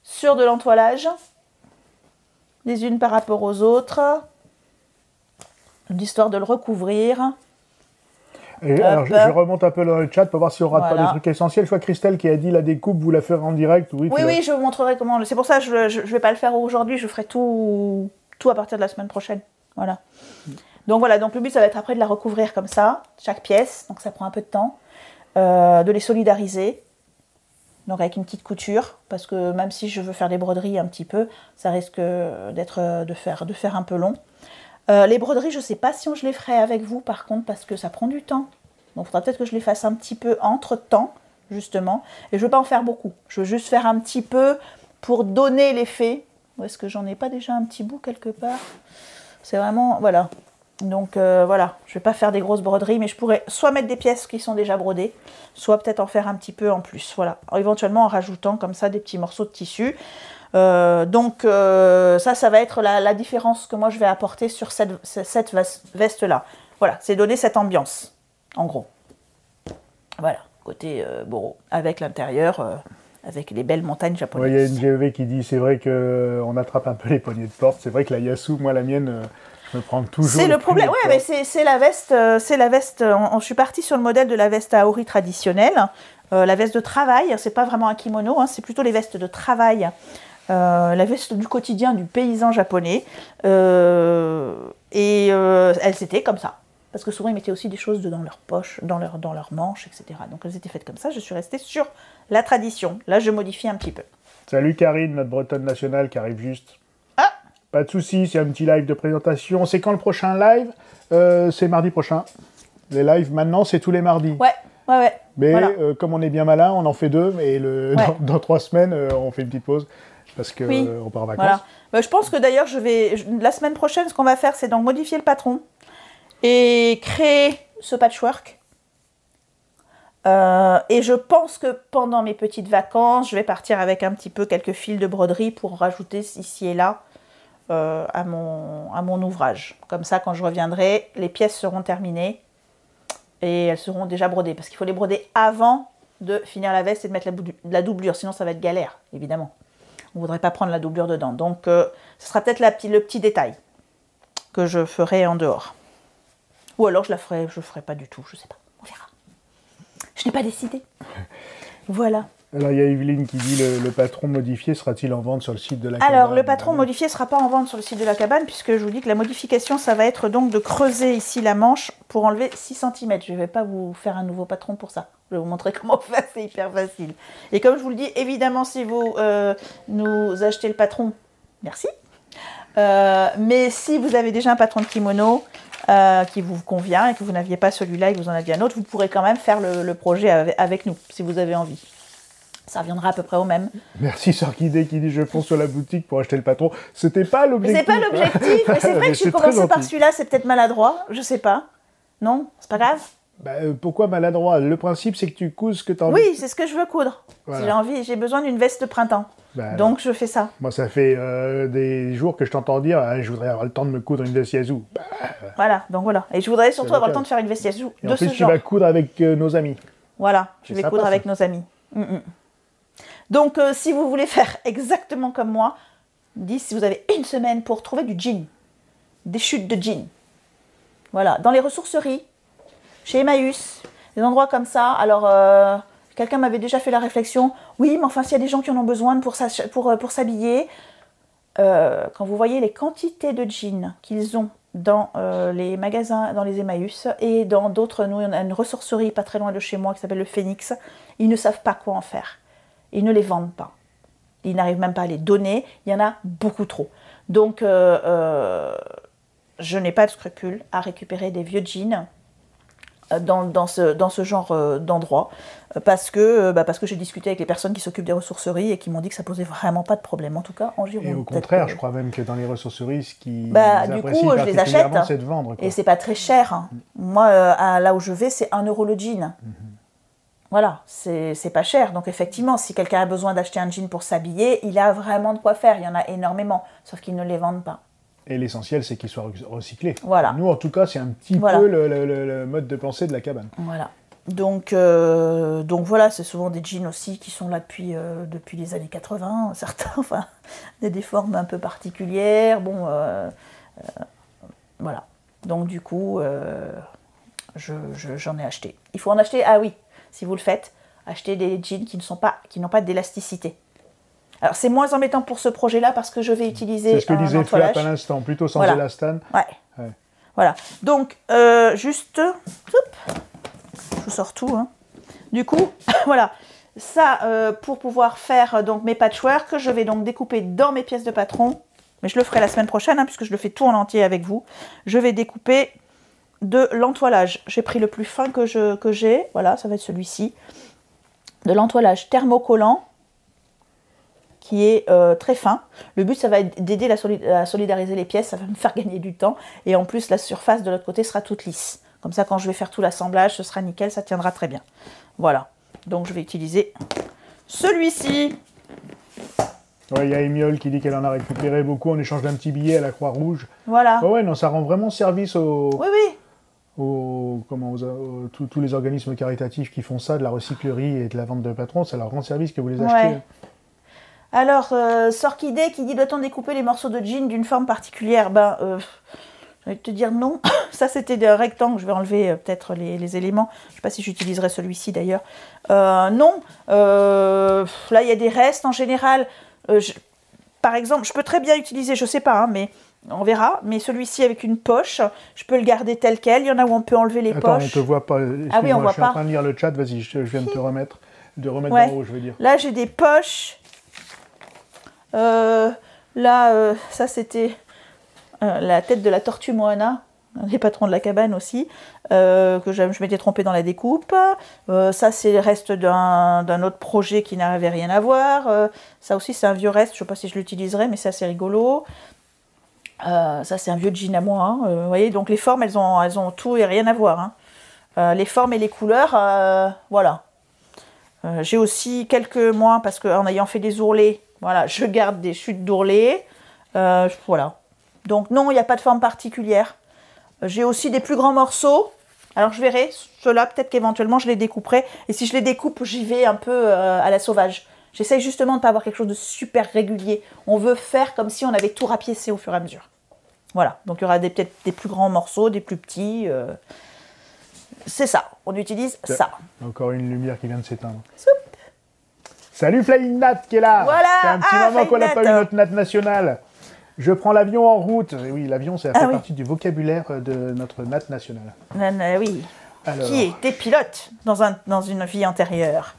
sur de l'entoilage, les unes par rapport aux autres, d'histoire de le recouvrir. Et alors, je remonte un peu dans le chat pour voir si on rate pas des trucs essentiels. Je vois Christelle qui a dit la découpe, vous la ferez en direct. Oui, je vous montrerai comment. C'est pour ça que je ne vais pas le faire aujourd'hui. Je ferai tout à partir de la semaine prochaine. Voilà. Donc voilà, donc le but, ça va être après de la recouvrir comme ça, chaque pièce. Donc ça prend un peu de temps. De les solidariser. Donc avec une petite couture. Parce que même si je veux faire des broderies un petit peu, ça risque de faire un peu long. Les broderies, je ne sais pas si je les ferai avec vous, par contre, parce que ça prend du temps. Donc, il faudra peut-être que je les fasse un petit peu entre-temps, justement. Et je ne veux pas en faire beaucoup. Je veux juste faire un petit peu pour donner l'effet. Ou est-ce que j'en ai pas déjà un petit bout quelque part? C'est vraiment... Voilà. Donc, voilà. Je ne vais pas faire des grosses broderies, mais je pourrais soit mettre des pièces qui sont déjà brodées, soit peut-être en faire un petit peu en plus. Voilà. Alors, éventuellement, en rajoutant comme ça des petits morceaux de tissu. Donc ça va être la différence que moi je vais apporter sur cette veste-là. Voilà, c'est donner cette ambiance, en gros. Voilà, côté boro, avec l'intérieur, avec les belles montagnes japonaises. Il y a une GEV qui dit, c'est vrai qu'on attrape un peu les poignées de porte. C'est vrai que la Yasu, moi la mienne, me prend toujours... C'est le problème, ouais, mais c'est la veste, je suis partie sur le modèle de la veste Aori traditionnelle. La veste de travail, c'est pas vraiment un kimono, hein, c'est plutôt les vestes de travail. La veste du quotidien du paysan japonais elles étaient comme ça parce que souvent ils mettaient aussi des choses dans leur poche, dans leurs manches, etc. Donc elles étaient faites comme ça. Je suis restée sur la tradition. Là je modifie un petit peu. Salut Karine, notre bretonne nationale qui arrive juste. Ah, pas de soucis, c'est un petit live de présentation. C'est quand le prochain live? C'est mardi prochain. Les lives maintenant c'est tous les mardis. Ouais. Mais voilà. Comme on est bien malin, on en fait 2 et dans 3 semaines on fait une petite pause. Parce qu'on on part en vacances. Voilà. Je pense que d'ailleurs, la semaine prochaine, ce qu'on va faire, c'est donc modifier le patron et créer ce patchwork. Et je pense que pendant mes petites vacances, je vais partir avec un petit peu quelques fils de broderie pour rajouter ici et là à mon ouvrage. Comme ça, quand je reviendrai, les pièces seront terminées et elles seront déjà brodées. Parce qu'il faut les broder avant de finir la veste et de mettre la doublure. Sinon, ça va être galère, évidemment. On ne voudrait pas prendre la doublure dedans. Donc, ce sera peut-être le petit détail que je ferai en dehors. Ou alors, je ne ferai pas du tout. Je ne sais pas. On verra. Je n'ai pas décidé. Voilà. Alors, il y a Evelyne qui dit le patron modifié sera-t-il en vente sur le site de la cabane? Alors, le patron modifié ne sera pas en vente sur le site de la cabane, puisque je vous dis que la modification, ça va être donc de creuser ici la manche pour enlever 6 cm. Je ne vais pas vous faire un nouveau patron pour ça. Je vais vous montrer comment faire, c'est hyper facile. Et comme je vous le dis, évidemment, si vous nous achetez le patron, merci. Mais si vous avez déjà un patron de kimono qui vous convient et que vous n'aviez pas celui-là et que vous en aviez un autre, vous pourrez quand même faire le projet avec nous, si vous avez envie. Ça reviendra à peu près au même. Merci Sarkidé qui dit je fonce sur la boutique pour acheter le patron. C'était pas l'objectif. C'est pas l'objectif, mais c'est vrai que j'ai commencé par celui-là, c'est peut-être maladroit, je sais pas. Non, c'est pas grave. Pourquoi maladroit? Le principe c'est que tu couses ce que tu as envie. Oui, c'est ce que je veux coudre. Voilà. J'ai besoin d'une veste de printemps. Donc je fais ça. Moi ça fait des jours que je t'entends dire je voudrais avoir le temps de me coudre une veste Yazoo. Voilà, donc voilà. Et je voudrais surtout avoir le temps de faire une veste Yazoo de ce genre. Tu vas coudre avec nos amis. Voilà, je vais coudre avec nos amis. Donc, si vous voulez faire exactement comme moi, si vous avez une semaine pour trouver du jean, des chutes de jean. Voilà, dans les ressourceries, chez Emmaüs, des endroits comme ça. Alors, quelqu'un m'avait déjà fait la réflexion. Oui, mais enfin, s'il y a des gens qui en ont besoin pour s'habiller, quand vous voyez les quantités de jeans qu'ils ont dans les magasins, dans les Emmaüs et dans d'autres, nous, on a une ressourcerie pas très loin de chez moi qui s'appelle le Phénix, ils ne savent pas quoi en faire. Ils ne les vendent pas. Ils n'arrivent même pas à les donner. Il y en a beaucoup trop. Donc, je n'ai pas de scrupule à récupérer des vieux jeans dans ce genre d'endroit. Parce que j'ai discuté avec les personnes qui s'occupent des ressourceries et qui m'ont dit que ça posait vraiment pas de problème. En tout cas, en Gironde. Et au contraire, je crois même que dans les ressourceries, ce qui du coup, je les achète. C'est de vendre. Quoi. Et c'est pas très cher. Moi, là où je vais, c'est 1 € le jean. Voilà, c'est pas cher. Donc effectivement, si quelqu'un a besoin d'acheter un jean pour s'habiller, il a vraiment de quoi faire. Il y en a énormément, sauf qu'ils ne les vendent pas. Et l'essentiel, c'est qu'ils soient recyclés. Voilà. Nous, en tout cas, c'est un petit peu le mode de pensée de la cabane. Voilà. Donc voilà, c'est souvent des jeans aussi qui sont là depuis les années 80, certains. Enfin, des formes un peu particulières. Bon, voilà. Donc du coup, j'en ai acheté. Il faut en acheter. Ah oui. Si vous le faites, achetez des jeans qui n'ont pas d'élasticité. Alors, c'est moins embêtant pour ce projet-là parce que je vais utiliser un entoilage. C'est ce que disait Flap à l'instant, plutôt sans élastane. Ouais. Voilà. Donc, juste... je sors tout. Hein. Du coup, voilà. Ça, pour pouvoir faire donc mes patchwork, je vais donc découper dans mes pièces de patron. Mais je le ferai la semaine prochaine, puisque je le fais tout en entier avec vous. Je vais découper de l'entoilage. J'ai pris le plus fin que j'ai. Voilà, ça va être celui-ci. De l'entoilage thermocollant qui est très fin. Le but, ça va être d'aider à solidariser les pièces. Ça va me faire gagner du temps. Et en plus, la surface de l'autre côté sera toute lisse. Comme ça, quand je vais faire tout l'assemblage, ce sera nickel. Ça tiendra très bien. Voilà. Donc, je vais utiliser celui-ci. Ouais, il y a Émiole qui dit qu'elle en a récupéré beaucoup en échange d'un petit billet à la Croix-Rouge. Voilà. Ouais, non, ça rend vraiment service aux... Oui. Tous les organismes caritatifs qui font ça, de la recyclerie et de la vente de patrons, ça leur rend service que vous les achetez. Ouais. Alors, Sorkidé qui dit doit-on découper les morceaux de jean d'une forme particulière? Je vais te dire non. Ça, c'était des rectangles. Je vais enlever peut-être les éléments. Je ne sais pas si j'utiliserai celui-ci d'ailleurs. Non. Là, il y a des restes en général. Par exemple, je peux très bien utiliser, je ne sais pas, mais on verra. Mais celui-ci avec une poche, je peux le garder tel quel. Il y en a où on peut enlever les poches. Attends, on ne te voit pas. Ah oui, on voit pas. Je suis en train de lire le chat. Vas-y, je viens de te remettre en haut, je veux dire. Là, j'ai des poches. Ça, c'était la tête de la tortue Moana, un des patrons de la cabane aussi, que je m'étais trompée dans la découpe. Ça, c'est le reste d'un autre projet qui n'avait rien à voir. Ça aussi, c'est un vieux reste. Je ne sais pas si je l'utiliserai, mais c'est assez rigolo. Ça, c'est un vieux jean à moi. Vous voyez, donc les formes, elles ont tout et rien à voir. Hein. les formes et les couleurs, voilà. J'ai aussi quelques mois, parce qu'en ayant fait des ourlets, voilà, je garde des chutes d'ourlets. Voilà. Donc non, il n'y a pas de forme particulière. J'ai aussi des plus grands morceaux. Alors je verrai, ceux-là, peut-être qu'éventuellement je les découperai. Et si je les découpe, j'y vais un peu à la sauvage. J'essaye justement de ne pas avoir quelque chose de super régulier. On veut faire comme si on avait tout rapiécé au fur et à mesure. Voilà, donc il y aura peut-être des plus grands morceaux, des plus petits. C'est ça, on utilise ça. Encore une lumière qui vient de s'éteindre. Soup. Salut Flying Nat qui est là. Voilà. C'est un petit moment qu'on n'a pas eu notre Nat nationale. Je prends l'avion en route. Et oui, l'avion, ça fait partie du vocabulaire de notre Nat nationale. Oui. Alors... Qui était pilote dans une vie antérieure.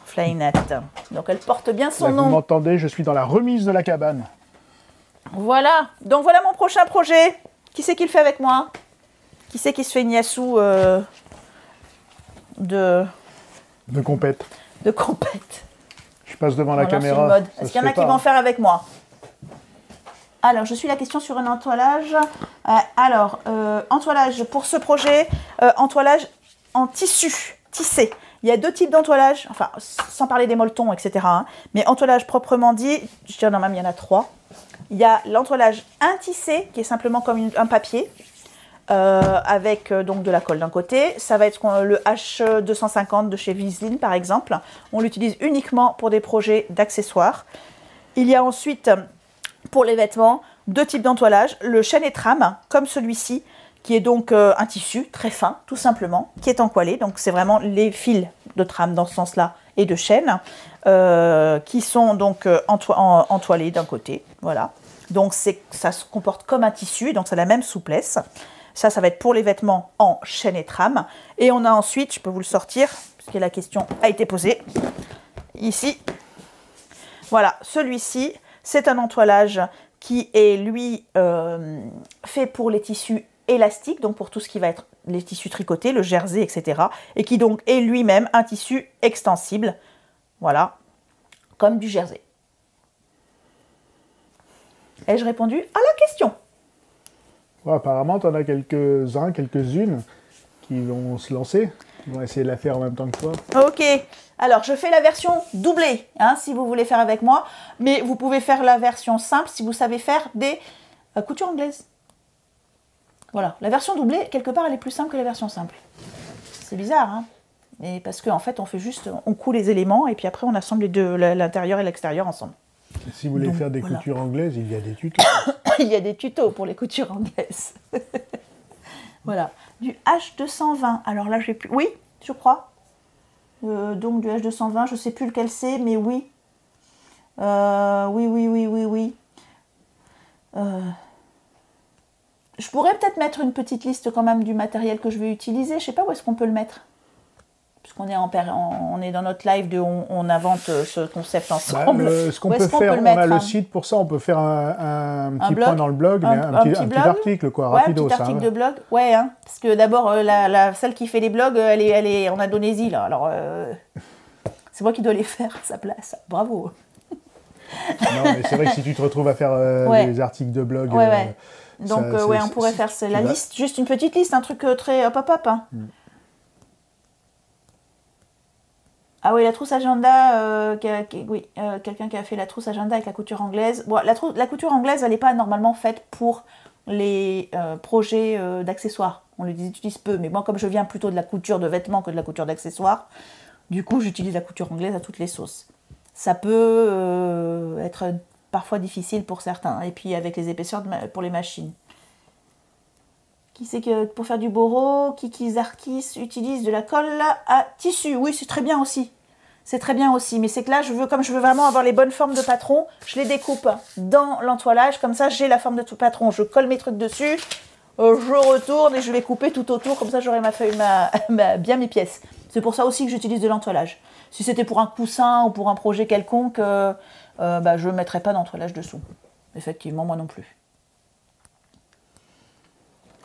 Flying Nat. Donc elle porte bien son nom. Vous m'entendez, je suis dans la remise de la cabane. Voilà. Donc voilà mon prochain projet. Qui c'est qui le fait avec moi? Qui c'est qui se fait une yassou de compète. De compète. Je passe devant la caméra. Est-ce qu'il y en a qui vont faire avec moi? Alors, je suis la question sur un entoilage. Entoilage pour ce projet, entoilage en tissu, tissé. Il y a deux types d'entoilage, enfin, sans parler des molletons, etc. Hein, mais entoilage proprement dit, je dirais non, même il y en a trois. Il y a l'entoilage intissé, qui est simplement comme un papier, avec donc de la colle d'un côté. Ça va être le H250 de chez Vislin, par exemple. On l'utilise uniquement pour des projets d'accessoires. Il y a ensuite... Pour les vêtements, deux types d'entoilage, le chêne et trame, comme celui-ci, qui est donc un tissu très fin, tout simplement, qui est encoilé. Donc c'est vraiment les fils de trame dans ce sens-là et de chêne, qui sont donc entoilés d'un côté. Voilà. Donc ça se comporte comme un tissu, donc c'est la même souplesse. Ça va être pour les vêtements en chêne et trame. Et on a ensuite, je peux vous le sortir, parce que la question a été posée, ici. Voilà, celui-ci. C'est un entoilage qui est, lui, fait pour les tissus élastiques, donc pour tout ce qui va être les tissus tricotés, le jersey, etc. Et qui donc est lui-même un tissu extensible, voilà, comme du jersey. Ai-je répondu à la question? Ouais, apparemment, tu en as quelques-uns, quelques-unes qui vont se lancer. Ils vont essayer de la faire en même temps que toi. Ok. Alors, je fais la version doublée, hein, si vous voulez faire avec moi. Mais vous pouvez faire la version simple si vous savez faire des coutures anglaises. Voilà. La version doublée, quelque part, elle est plus simple que la version simple. C'est bizarre, hein. Et parce qu'en fait, on fait juste... On coud les éléments et puis après, on assemble les deux, l'intérieur et l'extérieur ensemble. Et si vous voulez faire des coutures anglaises, il y a des tutos. Il y a des tutos pour les coutures anglaises. Voilà. Du H220. Alors là, j'ai plus... Oui, je crois. Donc du H220, je ne sais plus lequel c'est, mais oui. Oui. Je pourrais peut-être mettre une petite liste quand même du matériel que je vais utiliser. Je ne sais pas où est-ce qu'on peut le mettre. Puisqu'on est, on est dans notre live de on invente ce concept ensemble. Ce qu'on peut faire, on a le site pour ça, on peut faire un petit point dans le blog, un petit article, quoi, rapido. Un petit article de blog, ouais, hein, parce que d'abord, celle qui fait les blogs, elle est en Indonésie, là, alors c'est moi qui dois les faire à sa place, bravo. Non, mais c'est vrai que si tu te retrouves à faire des articles de blog... Donc, on pourrait faire la liste, juste une petite liste, un truc très hop. Hein. Ah oui, la trousse agenda, quelqu'un qui a fait la trousse agenda avec la couture anglaise. Bon, la couture anglaise, elle n'est pas normalement faite pour les projets d'accessoires. On les utilise peu, mais moi, comme je viens plutôt de la couture de vêtements que de la couture d'accessoires, du coup, j'utilise la couture anglaise à toutes les sauces. Ça peut être parfois difficile pour certains, et puis avec les épaisseurs pour les machines. Qui sait que pour faire du boro, Kiki Zarkis utilise de la colle à tissu. Oui, c'est très bien aussi. C'est très bien aussi. Mais c'est que là, comme je veux vraiment avoir les bonnes formes de patron, je les découpe dans l'entoilage. Comme ça, j'ai la forme de patron. Je colle mes trucs dessus, je retourne et je vais couper tout autour. Comme ça, j'aurai bien mes pièces. C'est pour ça aussi que j'utilise de l'entoilage. Si c'était pour un coussin ou pour un projet quelconque, je ne mettrais pas d'entoilage dessous. Effectivement, moi non plus.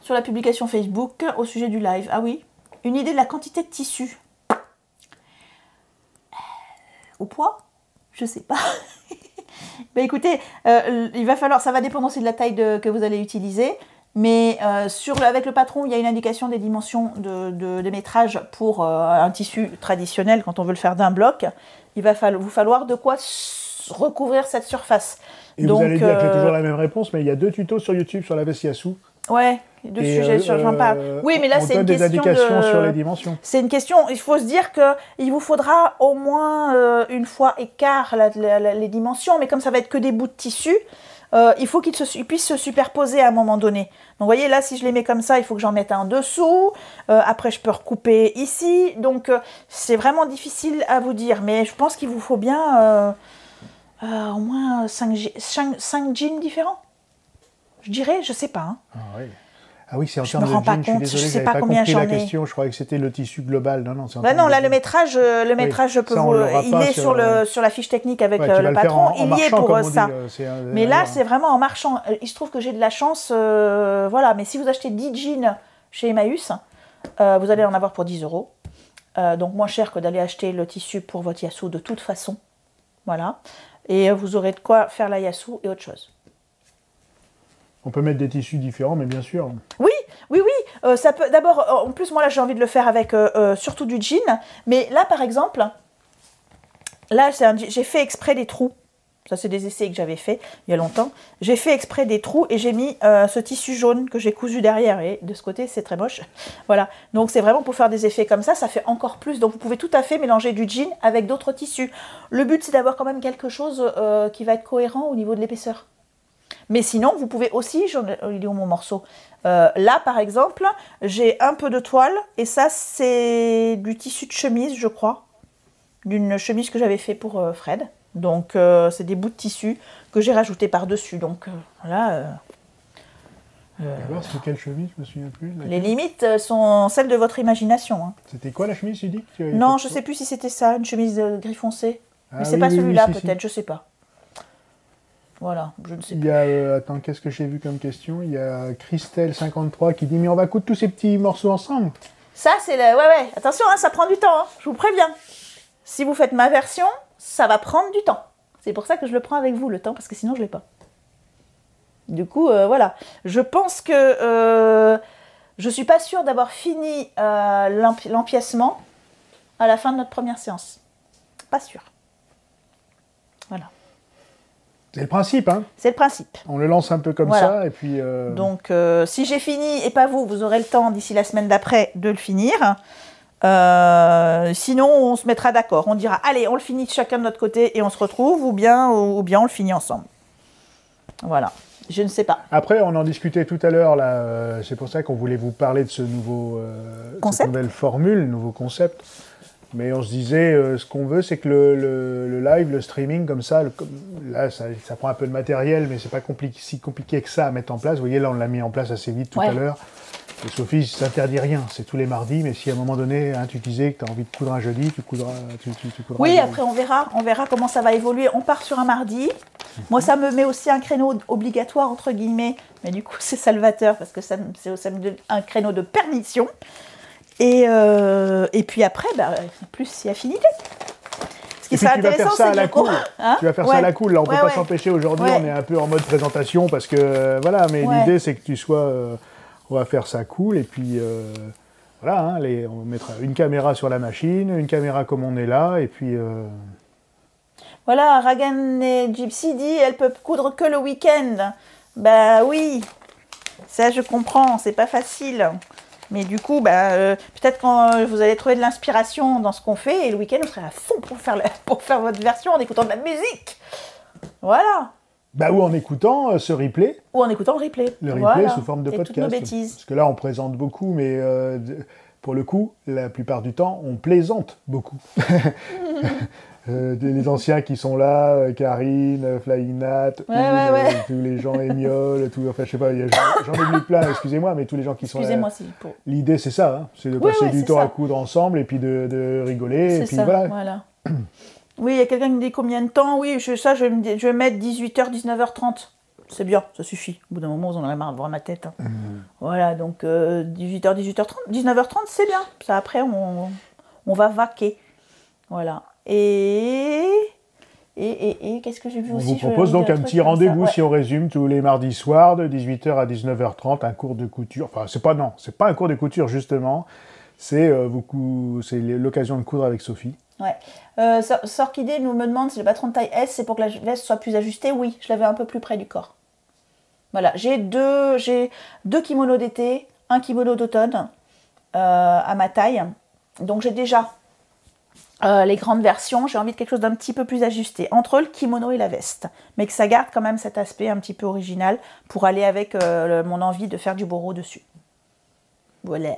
Sur la publication Facebook au sujet du live. Ah oui, une idée de la quantité de tissu. Au poids? Je sais pas. Écoutez, il va falloir, ça va dépendre aussi de la taille que vous allez utiliser. Mais avec le patron, il y a une indication des dimensions de métrage pour un tissu traditionnel quand on veut le faire d'un bloc. Il va vous falloir de quoi recouvrir cette surface. Et donc, vous allez dire que j'ai toujours la même réponse, mais il y a 2 tutos sur YouTube sur la veste Yasu. Ouais, 2 sujets, j'en parle. Oui, mais là, c'est une question des indications sur les dimensions. C'est une question, il faut se dire qu'il vous faudra au moins une fois et quart les dimensions, mais comme ça va être que des bouts de tissu, il faut qu'ils puissent se superposer à un moment donné. Donc, vous voyez, là, si je les mets comme ça, il faut que j'en mette un dessous. Après, je peux recouper ici. Donc, c'est vraiment difficile à vous dire. Mais je pense qu'il vous faut bien au moins 5 jeans différents. Je dirais, je sais pas. Hein. Ah oui, c'est en termes de jeans, je suis désolé, je n'avais pas compris la question. Je croyais que c'était le tissu global. Non, c'est en termes là, le métrage, je peux il est sur la fiche technique avec le patron. Il y est pour ça. Mais là, c'est vraiment en marchant. Il se trouve que j'ai de la chance. Voilà. Mais si vous achetez 10 jeans chez Emmaüs, vous allez en avoir pour 10 €. Donc moins cher que d'aller acheter le tissu pour votre Yasu de toute façon. Voilà. Et vous aurez de quoi faire la Yasu et autre chose. On peut mettre des tissus différents, mais bien sûr. Oui. Ça peut. D'abord, en plus, moi là, j'ai envie de le faire avec surtout du jean. Mais là, par exemple, j'ai fait exprès des trous. Ça, c'est des essais que j'avais fait il y a longtemps. J'ai fait exprès des trous et j'ai mis ce tissu jaune que j'ai cousu derrière. Et de ce côté, c'est très moche. Voilà. Donc, c'est vraiment pour faire des effets comme ça. Ça fait encore plus. Donc, vous pouvez tout à fait mélanger du jean avec d'autres tissus. Le but, c'est d'avoir quand même quelque chose qui va être cohérent au niveau de l'épaisseur. Mais sinon, vous pouvez aussi, il est où mon morceau là, par exemple, j'ai un peu de toile et ça, c'est du tissu de chemise, je crois, d'une chemise que j'avais fait pour Fred. Donc, c'est des bouts de tissu que j'ai rajoutés par-dessus. Donc, voilà. D'accord, c'était quelle chemise? Je me souviens plus. Les limites sont celles de votre imagination. Hein. C'était quoi la chemise, tu dis Non, je ne sais plus si c'était ça, une chemise gris foncé. Mais c'est pas celui-là, peut-être, je ne sais pas. Voilà, je ne sais plus. Il y a, attends, qu'est-ce que j'ai vu comme question? Il y a Christelle53 qui dit, mais on va coudre tous ces petits morceaux ensemble. Ça, c'est le... Ouais, attention, hein, ça prend du temps, hein, je vous préviens. Si vous faites ma version, ça va prendre du temps. C'est pour ça que je le prends avec vous, le temps, parce que sinon, je ne l'ai pas. Du coup, voilà. Je pense que je ne suis pas sûre d'avoir fini l'empiècement à la fin de notre première séance. Pas sûre. Voilà. C'est le principe, hein? C'est le principe. On le lance un peu comme ça, et puis... Donc, si j'ai fini, et pas vous, vous aurez le temps d'ici la semaine d'après de le finir. Sinon, on se mettra d'accord. On dira, allez, on le finit chacun de notre côté et on se retrouve, ou bien on le finit ensemble. Voilà. Je ne sais pas. Après, on en discutait tout à l'heure, là. C'est pour ça qu'on voulait vous parler de ce cette nouvelle formule, nouveau concept. Mais on se disait, ce qu'on veut, c'est que le live, le streaming, comme ça, là, ça prend un peu de matériel, mais c'est pas si compliqué que ça à mettre en place. Vous voyez, là, on l'a mis en place assez vite tout à l'heure. Et Sophie, ça s'interdit rien, c'est tous les mardis, mais si à un moment donné, hein, tu disais que tu as envie de coudre un jeudi, tu coudras. Oui, après, on verra comment ça va évoluer. On part sur un mardi. Moi, ça me met aussi un créneau obligatoire, entre guillemets, mais du coup, c'est salvateur, parce que ça me donne un créneau de permission. Et puis après, plus c'est affinité. Ce qui serait intéressant, c'est que tu vas faire ça à la cool. Là, on ne peut pas s'empêcher aujourd'hui. On est un peu en mode présentation parce que voilà. Mais l'idée, c'est que tu sois. On va faire ça cool et puis voilà. Hein, on mettra une caméra sur la machine, une caméra comme on est là et puis. Voilà, Ragan et Gypsy dit, elle peut coudre que le week-end. Bah oui, ça je comprends, c'est pas facile. Mais du coup, peut-être quand vous allez trouver de l'inspiration dans ce qu'on fait, et le week-end, vous serez à fond pour faire votre version en écoutant de la musique. Voilà. Ou en écoutant ce replay. Ou en écoutant le replay. Le replay sous forme de podcast. Toutes nos bêtises. Parce que là, on présente beaucoup, mais pour le coup, la plupart du temps, on plaisante beaucoup. Les anciens qui sont là, Karine, Flying Nat, tous les gens Émiole, enfin je sais pas, j'en ai mis plein, excusez-moi, mais tous les gens qui sont là. Excusez-moi L'idée c'est ça, hein, c'est de passer du temps à coudre ensemble et puis de rigoler. Et puis voilà. Oui, il y a quelqu'un qui me dit combien de temps. Oui, je vais mettre 18h, 19h30. C'est bien, ça suffit. Au bout d'un moment, vous en avez marre de voir ma tête. Hein. Voilà, donc 18h, 18h30, 19h30, c'est bien. Ça, après, on va vaquer. Voilà. Et Et qu'est-ce que j'ai vu On aussi? vous propose donc un petit rendez-vous, si on résume, tous les mardis soirs, de 18 h à 19 h 30, un cours de couture. Enfin, c'est pas un cours de couture, justement. C'est l'occasion de coudre avec Sophie. Ouais. Sorkidé nous me demande si le patron de taille S, c'est pour que la veste soit plus ajustée. Oui, je l'avais un peu plus près du corps. Voilà, j'ai deux kimonos d'été, un kimono d'automne à ma taille. Donc j'ai déjà les grandes versions. J'ai envie de quelque chose d'un petit peu plus ajusté entre le kimono et la veste. Mais que ça garde quand même cet aspect un petit peu original pour aller avec mon envie de faire du boro dessus. Voilà.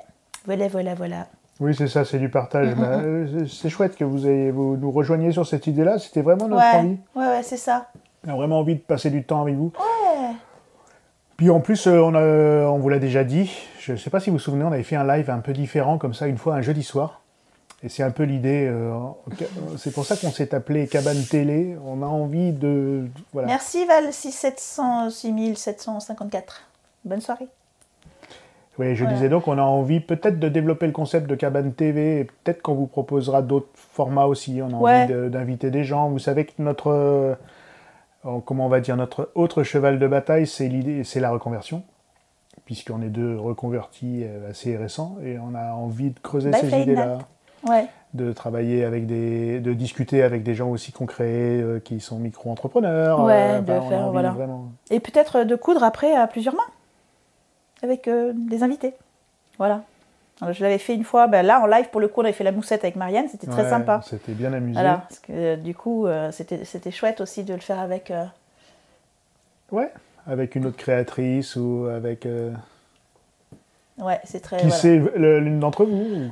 Oui, c'est ça, c'est du partage. C'est chouette que vous nous rejoigniez sur cette idée-là. C'était vraiment notre envie. Ouais, c'est ça. On a vraiment envie de passer du temps avec vous. Ouais. Puis en plus, on vous l'a déjà dit, je ne sais pas si vous vous souvenez, on avait fait un live un peu différent comme ça une fois un jeudi soir. Et c'est un peu l'idée, c'est pour ça qu'on s'est appelé Cabane Télé. On a envie de... Voilà. Merci Val, 6754. Bonne soirée. Oui, je disais donc, on a envie peut-être de développer le concept de Cabane TV, et peut-être qu'on vous proposera d'autres formats aussi. On a envie d'inviter des gens. Vous savez que notre autre cheval de bataille, c'est la reconversion, puisqu'on est deux reconvertis assez récents, et on a envie de creuser ces idées-là, de travailler de discuter avec des gens aussi concrets, qui sont micro-entrepreneurs. Vraiment... Et peut-être de coudre après à plusieurs mains, avec des invités. Voilà. Alors, je l'avais fait une fois, là en live pour le coup, on avait fait la moussette avec Marianne, c'était très sympa. C'était bien amusé. Voilà, parce que du coup, c'était chouette aussi de le faire avec... Ouais, avec une autre créatrice ou avec... Ouais, c'est très... Qui c'est l'une d'entre vous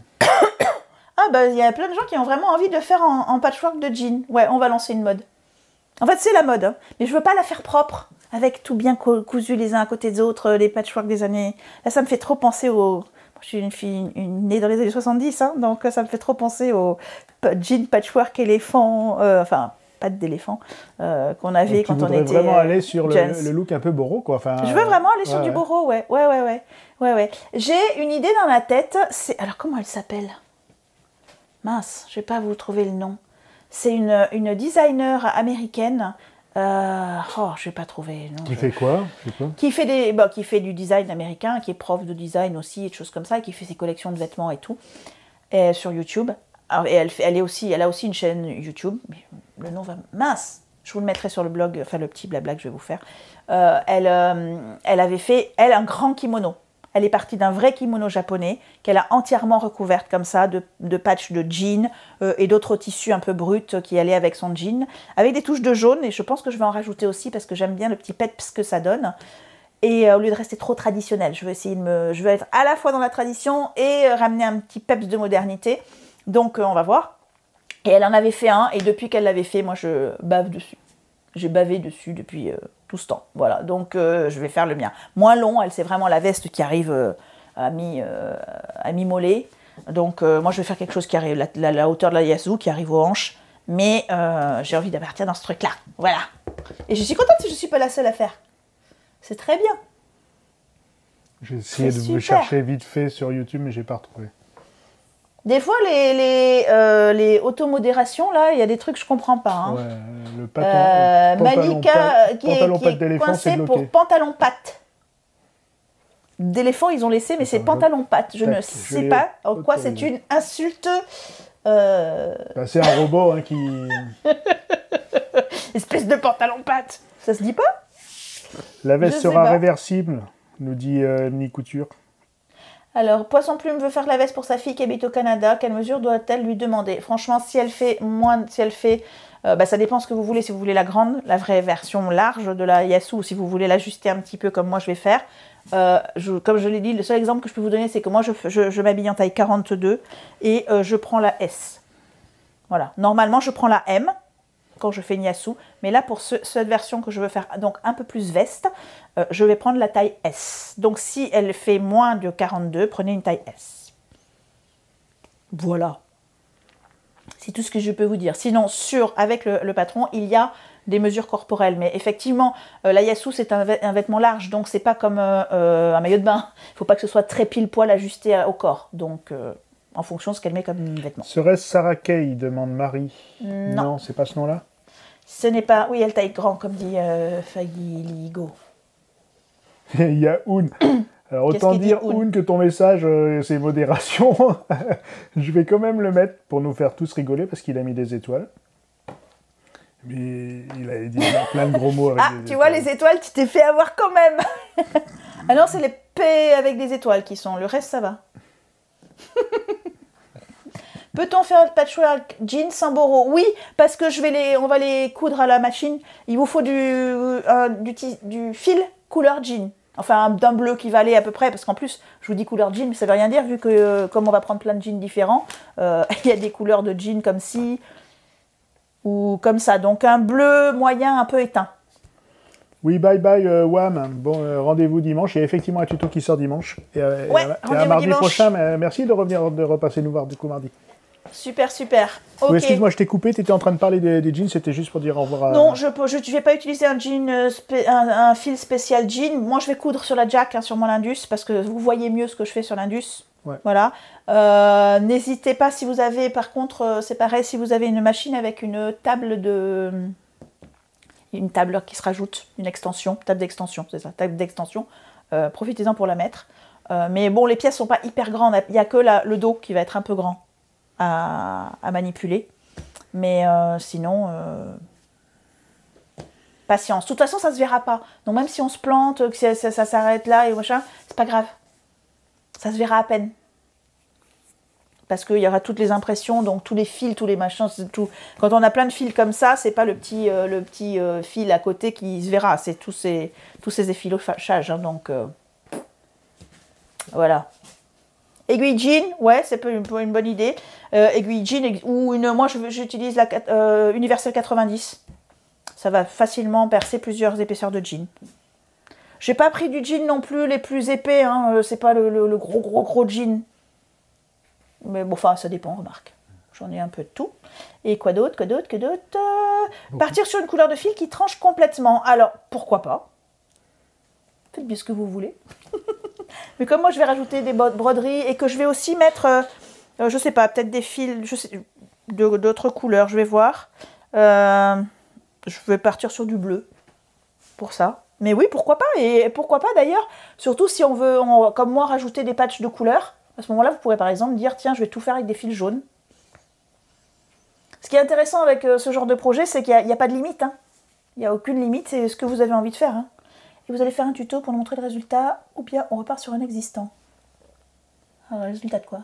il y a plein de gens qui ont vraiment envie de le faire en patchwork de jean. Ouais, on va lancer une mode. En fait, c'est la mode, hein. Mais je veux pas la faire propre, avec tout bien cousu les uns à côté des autres, les patchwork des années... Là, ça me fait trop penser au... Je suis une fille née dans les années 70, hein, donc ça me fait trop penser au jean patchwork éléphant, enfin, pas d'éléphant, qu'on avait quand on était... Tu voudrais vraiment aller sur le look un peu boro, quoi. Enfin, je veux vraiment aller sur du boro, ouais. J'ai une idée dans la tête, alors comment elle s'appelle? Mince, je vais pas vous trouver le nom. C'est une designer américaine. Je vais pas trouver. Non, qui fait quoi? Qui fait du design américain, qui est prof de design aussi, et des choses comme ça, et qui fait ses collections de vêtements et tout, sur YouTube. Alors, et elle a aussi une chaîne YouTube. Mais le nom va... Mince, je vous le mettrai sur le blog, enfin le petit blabla que je vais vous faire. Elle avait fait, un grand kimono. Elle est partie d'un vrai kimono japonais qu'elle a entièrement recouverte comme ça, de patchs de jean et d'autres tissus un peu bruts qui allaient avec son jean, avec des touches de jaune, et je pense que je vais en rajouter aussi parce que j'aime bien le petit peps que ça donne. Et au lieu de rester trop traditionnel, je vais être à la fois dans la tradition et ramener un petit peps de modernité. Donc on va voir. Et elle en avait fait un, et depuis qu'elle l'avait fait, moi je bave dessus. J'ai bavé dessus depuis tout ce temps. Voilà, donc je vais faire le mien. Moins long, c'est vraiment la veste qui arrive à mi-mollet. Donc moi je vais faire quelque chose qui arrive, la hauteur de la Yasu qui arrive aux hanches. Mais j'ai envie de partir dans ce truc-là. Voilà. Et je suis contente si je ne suis pas la seule à faire. C'est très bien. J'ai essayé de vous chercher vite fait sur YouTube, mais j'ai pas retrouvé. Des fois, les automodérations, là, il y a des trucs que je comprends pas. Hein. Ouais, le pantalon, Malika qui est d'éléphant, coincé pour pantalon patte. D'éléphant, ils ont laissé, mais c'est pantalon patte. Je ne sais pas en quoi c'est une insulte. C'est un robot qui... Espèce de pantalon patte. Ça se dit pas? La veste sera réversible, nous dit Mi Couture. Alors, Poisson Plume veut faire la veste pour sa fille qui habite au Canada. Quelle mesure doit-elle lui demander? Franchement, si elle fait ça dépend ce que vous voulez. Si vous voulez la grande, la vraie version large de la Yasu, ou si vous voulez l'ajuster un petit peu comme moi je vais faire. Comme je l'ai dit, le seul exemple que je peux vous donner, c'est que moi je m'habille en taille 42 et je prends la S. Voilà. Normalement, je prends la M quand je fais une Yasu, mais là pour cette version que je veux faire donc un peu plus veste, je vais prendre la taille S. Donc si elle fait moins de 42, prenez une taille S. Voilà. C'est tout ce que je peux vous dire. Sinon, avec le patron, il y a des mesures corporelles, mais effectivement, la Yasu c'est un vêtement large, donc c'est pas comme un maillot de bain. Il ne faut pas que ce soit très pile poil ajusté au corps. Donc en fonction de ce qu'elle met comme vêtement. Serait-ce Sarah Kay, demande Marie. Non, c'est pas ce nom-là. Ce n'est pas... Oui, elle taille grand, comme dit Fagiligo. Il y a Un. Alors autant dire Un que ton message, c'est modération. Je vais quand même le mettre pour nous faire tous rigoler parce qu'il a mis des étoiles. Mais il a dit plein de gros mots avec des étoiles. Tu vois, les étoiles, tu t'es fait avoir quand même. Ah non, c'est les P avec des étoiles qui sont. Le reste, ça va. Peut-on faire un patchwork jean sans boro? Oui, parce que on va les coudre à la machine. Il vous faut du fil couleur jean. Enfin, d'un bleu qui va aller à peu près, parce qu'en plus, je vous dis couleur jean, mais ça ne veut rien dire, vu que comme on va prendre plein de jeans différents, il y a des couleurs de jean comme ci, ou comme ça. Donc un bleu moyen un peu éteint. Oui, bye bye Wham. Bon, rendez-vous dimanche. Il y a effectivement un tuto qui sort dimanche. Et à mardi dimanche. Prochain. Merci de revenir, de repasser nous voir du coup mardi. Super, super. Okay. Oui, excuse-moi, je t'ai coupé. Tu étais en train de parler des jeans. C'était juste pour dire au revoir à... Non, je ne vais pas utiliser un jean, un fil spécial jean. Moi, je vais coudre sur la jack, sur mon Indus, parce que vous voyez mieux ce que je fais sur l'Indus. Ouais. Voilà. N'hésitez pas si vous avez, par contre, c'est pareil, si vous avez une machine avec une table qui se rajoute, une extension, table d'extension, c'est ça, table d'extension. Profitez-en pour la mettre. Mais bon, les pièces sont pas hyper grandes. Il n'y a que le dos qui va être un peu grand à manipuler. Mais sinon, patience. De toute façon, ça se verra pas. Donc même si on se plante, que ça s'arrête là et machin, c'est pas grave. Ça se verra à peine. Parce qu'il y aura toutes les impressions, donc tous les fils, tous les machins, tout. Quand on a plein de fils comme ça, c'est pas le petit fil à côté qui se verra, c'est tous ces effilochages. Hein, donc voilà. Aiguille jean, ouais, c'est une bonne idée. Aiguille jean ou moi j'utilise la Universal 90. Ça va facilement percer plusieurs épaisseurs de jean. J'ai pas pris du jean non plus les plus épais, hein, c'est pas le gros jean. Mais bon, enfin, ça dépend, remarque. J'en ai un peu de tout. Et quoi d'autre Partir sur une couleur de fil qui tranche complètement. Alors, pourquoi pas? Faites bien ce que vous voulez. Mais comme moi, je vais rajouter des broderies et que je vais aussi mettre, je sais pas, peut-être des fils d'autres couleurs, je vais voir. Je vais partir sur du bleu pour ça. Mais oui, pourquoi pas? Et pourquoi pas d'ailleurs, surtout si on veut, comme moi, rajouter des patchs de couleurs. À ce moment-là, vous pourrez par exemple dire, tiens, je vais tout faire avec des fils jaunes. Ce qui est intéressant avec ce genre de projet, c'est qu'il n'y a pas de limite. Hein. Il n'y a aucune limite, c'est ce que vous avez envie de faire. Hein. Et vous allez faire un tuto pour nous montrer le résultat, ou bien on repart sur un existant. Alors, le résultat de quoi?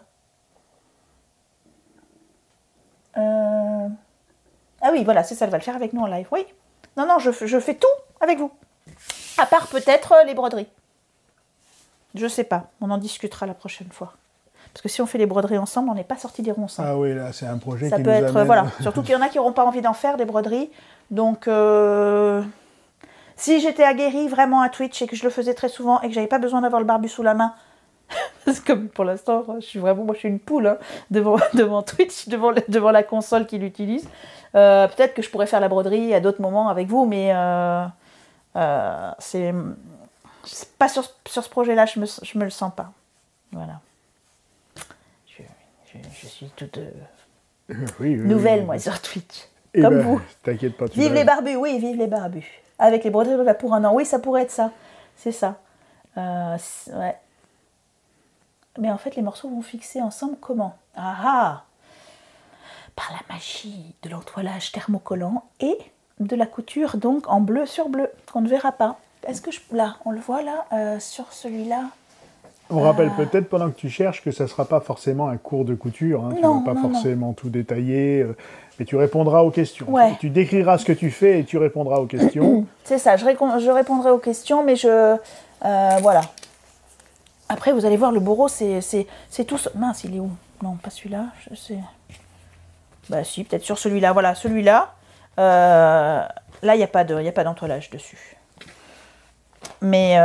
Ah oui, voilà, c'est ça, elle va le faire avec nous en live. Oui. Non, je fais tout avec vous. À part peut-être les broderies. Je sais pas, on en discutera la prochaine fois. Parce que si on fait les broderies ensemble, on n'est pas sorti des ronds ensemble. Ah oui, là, c'est un projet ça qui peut nous être, amène... voilà. Surtout qu'il y en a qui n'auront pas envie d'en faire, des broderies. Donc, si j'étais aguerrie vraiment à Twitch et que je le faisais très souvent et que j'avais pas besoin d'avoir le barbu sous la main, parce que pour l'instant, je suis une poule hein, devant Twitch, devant la console qui l'utilise. Peut-être que je pourrais faire la broderie à d'autres moments avec vous, mais c'est pas sur ce projet-là, je me le sens pas. Voilà. Je suis toute nouvelle, moi, sur Twitch. Comme vous. T'inquiète pas. Vive les barbus, oui, vive les barbus. Avec les broderies pour un an. Oui, ça pourrait être ça. C'est ça. Ouais. Mais en fait, les morceaux vont fixer ensemble comment? Par la magie de l'entoilage thermocollant et de la couture, donc en bleu sur bleu, qu'on ne verra pas. Est-ce que là, on le voit là, sur celui-là? On rappelle peut-être pendant que tu cherches que ça ne sera pas forcément un cours de couture, hein, tu ne vas pas forcément tout détailler, mais tu répondras aux questions. Ouais. Tu décriras ce que tu fais et tu répondras aux questions. C'est ça, je répondrai aux questions, mais voilà. Après, vous allez voir, le bourreau, c'est tout... Mince, il est où? Non, pas celui-là, je sais... Bah si, peut-être sur celui-là, voilà, celui-là. Là, il n'y a pas d'entoilage dessus. Mais...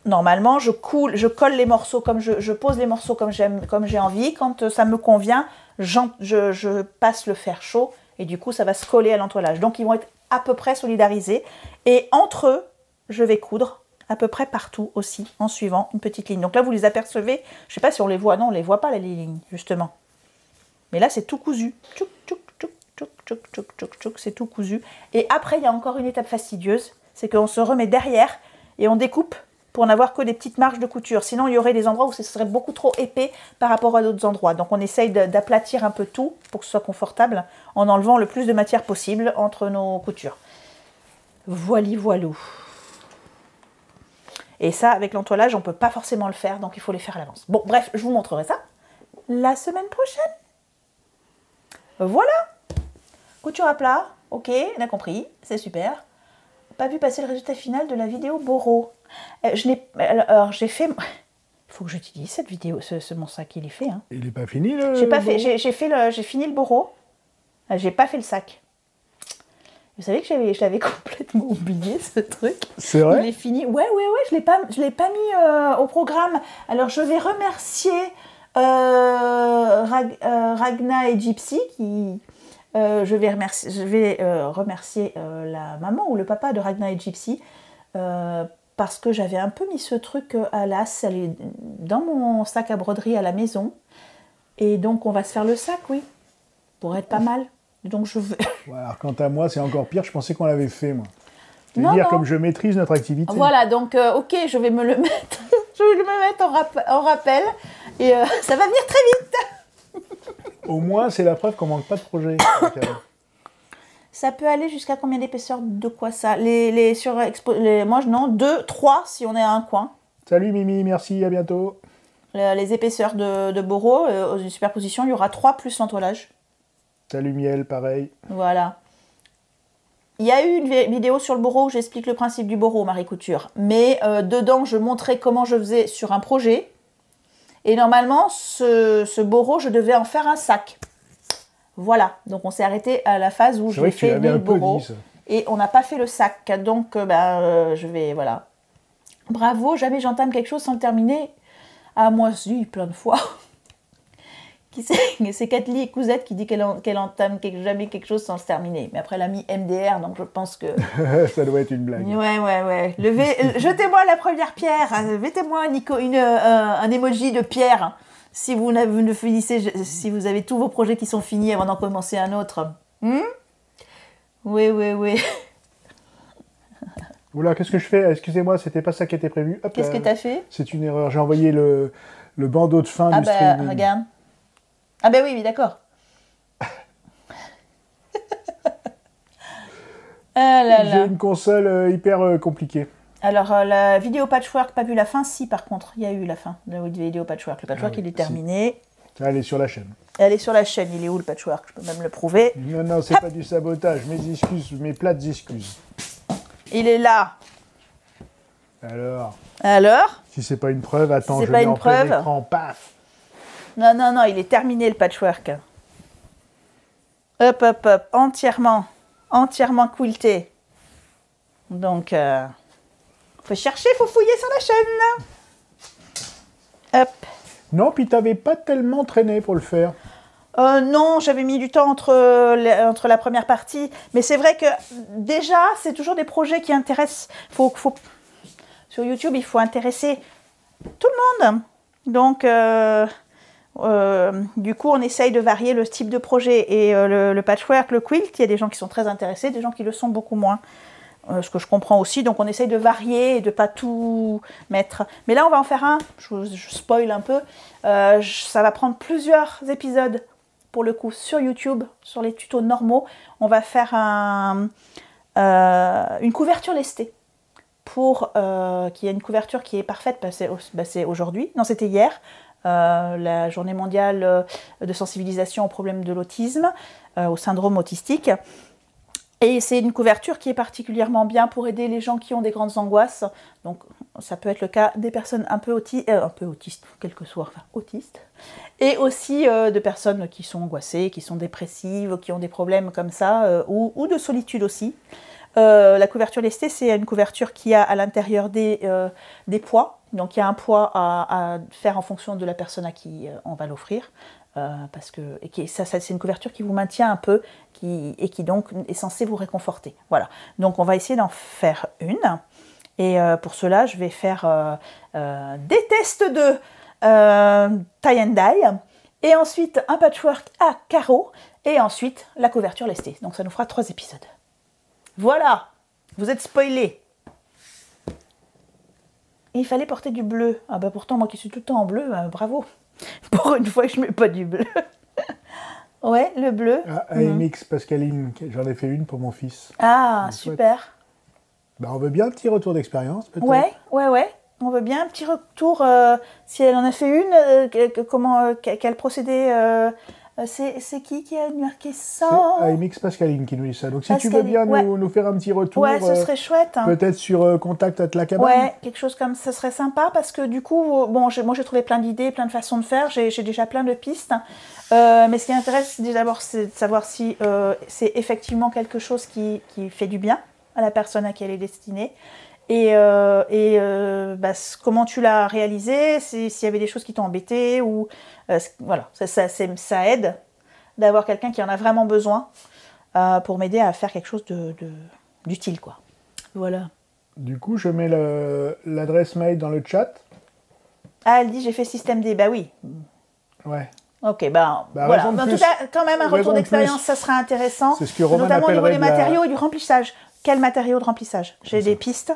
normalement, je colle les morceaux comme je pose les morceaux comme j'ai envie. Quand ça me convient, je passe le fer chaud et du coup, ça va se coller à l'entoilage. Donc, ils vont être à peu près solidarisés. Et entre eux, je vais coudre à peu près partout aussi en suivant une petite ligne. Donc là, vous les apercevez. Je ne sais pas si on les voit. Non, on ne les voit pas, les lignes, justement. Mais là, c'est tout cousu. Tchouk, tchouk, tchouk. tchouk, tchouk, tchouk, tchouk, tchouk, c'est tout cousu. Et après, il y a encore une étape fastidieuse, c'est qu'on se remet derrière et on découpe pour n'avoir que des petites marges de couture. Sinon, il y aurait des endroits où ce serait beaucoup trop épais par rapport à d'autres endroits. Donc, on essaye d'aplatir un peu tout pour que ce soit confortable en enlevant le plus de matière possible entre nos coutures. Voili voilou. Et ça, avec l'entoilage, on ne peut pas forcément le faire, donc il faut les faire à l'avance. Bon, bref, je vous montrerai ça la semaine prochaine. Voilà. Couture à plat, ok, on a compris, c'est super. Pas vu passer le résultat final de la vidéo Boro. Alors, j'ai fait... Il faut que j'utilise cette vidéo, mon sac, il est fait. Hein. Il n'est pas fini, le J'ai pas fait, Boro j'ai fini le Boro. J'ai pas fait le sac. Vous savez que je l'avais complètement oublié, ce truc. C'est vrai? Il est fini. Ouais, je l'ai pas mis au programme. Alors, je vais remercier Ragna et Gypsy qui... je vais remercier la maman ou le papa de Ragna et Gypsy parce que j'avais un peu mis ce truc à l'as. Elle est dans mon sac à broderie à la maison. Et donc, on va se faire le sac, oui. Pour être pas mal. Donc, je vais... Ouais, alors, quant à moi, c'est encore pire. Je pensais qu'on l'avait fait, moi. Non, C'est-à-dire, comme je maîtrise notre activité. Voilà, donc, ok, je vais me le mettre. Je vais me mettre en rappel. Et ça va venir très vite. Au moins, c'est la preuve qu'on manque pas de projet. Ça peut aller jusqu'à combien d'épaisseur de quoi ça moi, non, 2, 3 si on est à un coin. Salut Mimi, merci, à bientôt. Les épaisseurs de Boro, une superposition, il y aura 3 plus l'entoilage. Salut Miel, pareil. Voilà. Il y a eu une vidéo sur le Boro où j'explique le principe du Boro, Marie Couture. Mais dedans, je montrais comment je faisais sur un projet. Et normalement, ce Boro, je devais en faire un sac. Voilà. Donc, on s'est arrêté à la phase où j'ai fait le Boro. Et on n'a pas fait le sac. Donc, je vais... Voilà. Bravo, jamais j'entame quelque chose sans le terminer. Ah, moi, si, plein de fois. C'est Kathleen Cousette qui dit qu'elle entame jamais quelque chose sans se terminer. Mais après, elle a mis MDR, donc je pense que... Ça doit être une blague. Ouais. Jetez-moi la première pierre. Mettez-moi un emoji de pierre. Si vous avez tous vos projets qui sont finis avant d'en commencer un autre. Oui. Oula, qu'est-ce que je fais? Excusez-moi, c'était pas ça qui était prévu. Qu'est-ce que t'as fait? C'est une erreur. J'ai envoyé le bandeau de fin du streaming. Regarde. Ah ben oui, d'accord. J'ai une console hyper compliquée. Alors, la vidéo patchwork, pas vu la fin? Si, par contre, il y a eu la fin de la vidéo patchwork. Le patchwork, il est terminé. Si. Elle est sur la chaîne. Elle est sur la chaîne. Il est où, le patchwork? Je peux même le prouver. Non, c'est pas du sabotage. Mes excuses, mes plates excuses. Il est là. Alors? Si c'est pas une preuve, attends, si je mets en plein écran, paf. Non, il est terminé, le patchwork. Hop, entièrement quilté. Donc, faut chercher, faut fouiller sur la chaîne. Hop. Non, puis t'avais pas tellement traîné pour le faire. Non, j'avais mis du temps entre la première partie. Mais c'est vrai que, déjà, c'est toujours des projets qui intéressent. Sur YouTube, il faut intéresser tout le monde. Donc... du coup, on essaye de varier le type de projet et le patchwork, le quilt, il y a des gens qui sont très intéressés, des gens qui le sont beaucoup moins. Ce que je comprends aussi, donc on essaye de varier et de pas tout mettre. Mais là, on va en faire un, je spoil un peu, ça va prendre plusieurs épisodes pour le coup sur YouTube, sur les tutos normaux. On va faire une couverture lestée. Qu'il y ait une couverture qui est parfaite, c'est aujourd'hui, non c'était hier, la journée mondiale de sensibilisation aux problèmes de l'autisme, au syndrome autistique. Et c'est une couverture qui est particulièrement bien pour aider les gens qui ont des grandes angoisses. Donc ça peut être le cas des personnes un peu autistes, quel que soit, enfin autistes, et aussi de personnes qui sont angoissées, qui sont dépressives, qui ont des problèmes comme ça, ou de solitude aussi. La couverture lestée, c'est une couverture qui a à l'intérieur des poids. Donc il y a un poids à faire en fonction de la personne à qui on va l'offrir. C'est une couverture qui vous maintient un peu et qui donc est censée vous réconforter. Voilà. Donc on va essayer d'en faire une. Et pour cela, je vais faire des tests de tie and dye Et ensuite, un patchwork à carreaux. Et ensuite, la couverture lestée. Donc, ça nous fera 3 épisodes. Voilà, vous êtes spoilés. Et il fallait porter du bleu. Ah bah pourtant, moi qui suis tout le temps en bleu, bravo. Pour une fois, je mets pas du bleu. Ouais, le bleu. Ah, AMX Pascaline, j'en ai fait une pour mon fils. Ah, super. Bah, on veut bien un petit retour d'expérience, peut-être. Ouais. On veut bien un petit retour. Si elle en a fait une, quel procédé c'est qui a marqué ça? C'est AMX Pascaline qui nous dit ça. Donc si tu veux bien nous faire un petit retour. Ouais, ce serait chouette. Peut-être sur Contact at la cabane. Ouais, quelque chose comme ça serait sympa parce que du coup, bon, moi j'ai trouvé plein d'idées, plein de façons de faire. J'ai déjà plein de pistes. Mais ce qui intéresse d'abord, c'est de savoir si c'est effectivement quelque chose qui fait du bien à la personne à qui elle est destinée. Comment tu l'as réalisé, s'il y avait des choses qui t'ont embêté, ou voilà, ça aide d'avoir quelqu'un qui en a vraiment besoin pour m'aider à faire quelque chose d'utile, quoi. Voilà. Du coup, je mets l'adresse mail dans le chat. Ah, elle dit j'ai fait système D, bah oui. Ouais. Ok, voilà. Mais en tout cas, quand même, un retour d'expérience, ça sera intéressant. C'est ce que Roman notamment au niveau des matériaux la... et du remplissage. Quel matériau de remplissage? J'ai des pistes.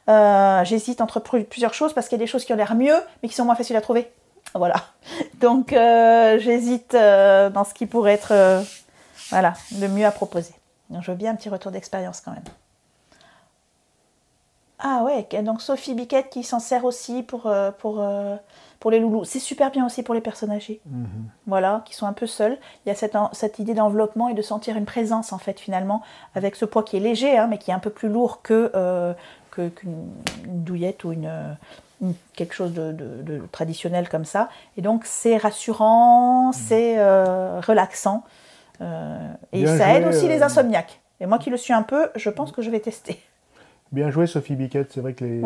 J'hésite entre plusieurs choses parce qu'il y a des choses qui ont l'air mieux, mais qui sont moins faciles à trouver. Voilà. Donc, j'hésite dans ce qui pourrait être le mieux à proposer. Donc, je veux bien un petit retour d'expérience quand même. Ah ouais, donc Sophie Biquette qui s'en sert aussi pour les loulous. C'est super bien aussi pour les personnes âgées. Voilà, qui sont un peu seuls. Il y a cette idée d'enveloppement et de sentir une présence, en fait, finalement, avec ce poids qui est léger, mais qui est un peu plus lourd qu'une douillette ou quelque chose de traditionnel comme ça. Et donc, c'est rassurant, c'est relaxant. Et bien ça aide aussi les insomniaques. Et moi qui le suis un peu, je pense que je vais tester. Bien joué, Sophie Biquette. C'est vrai que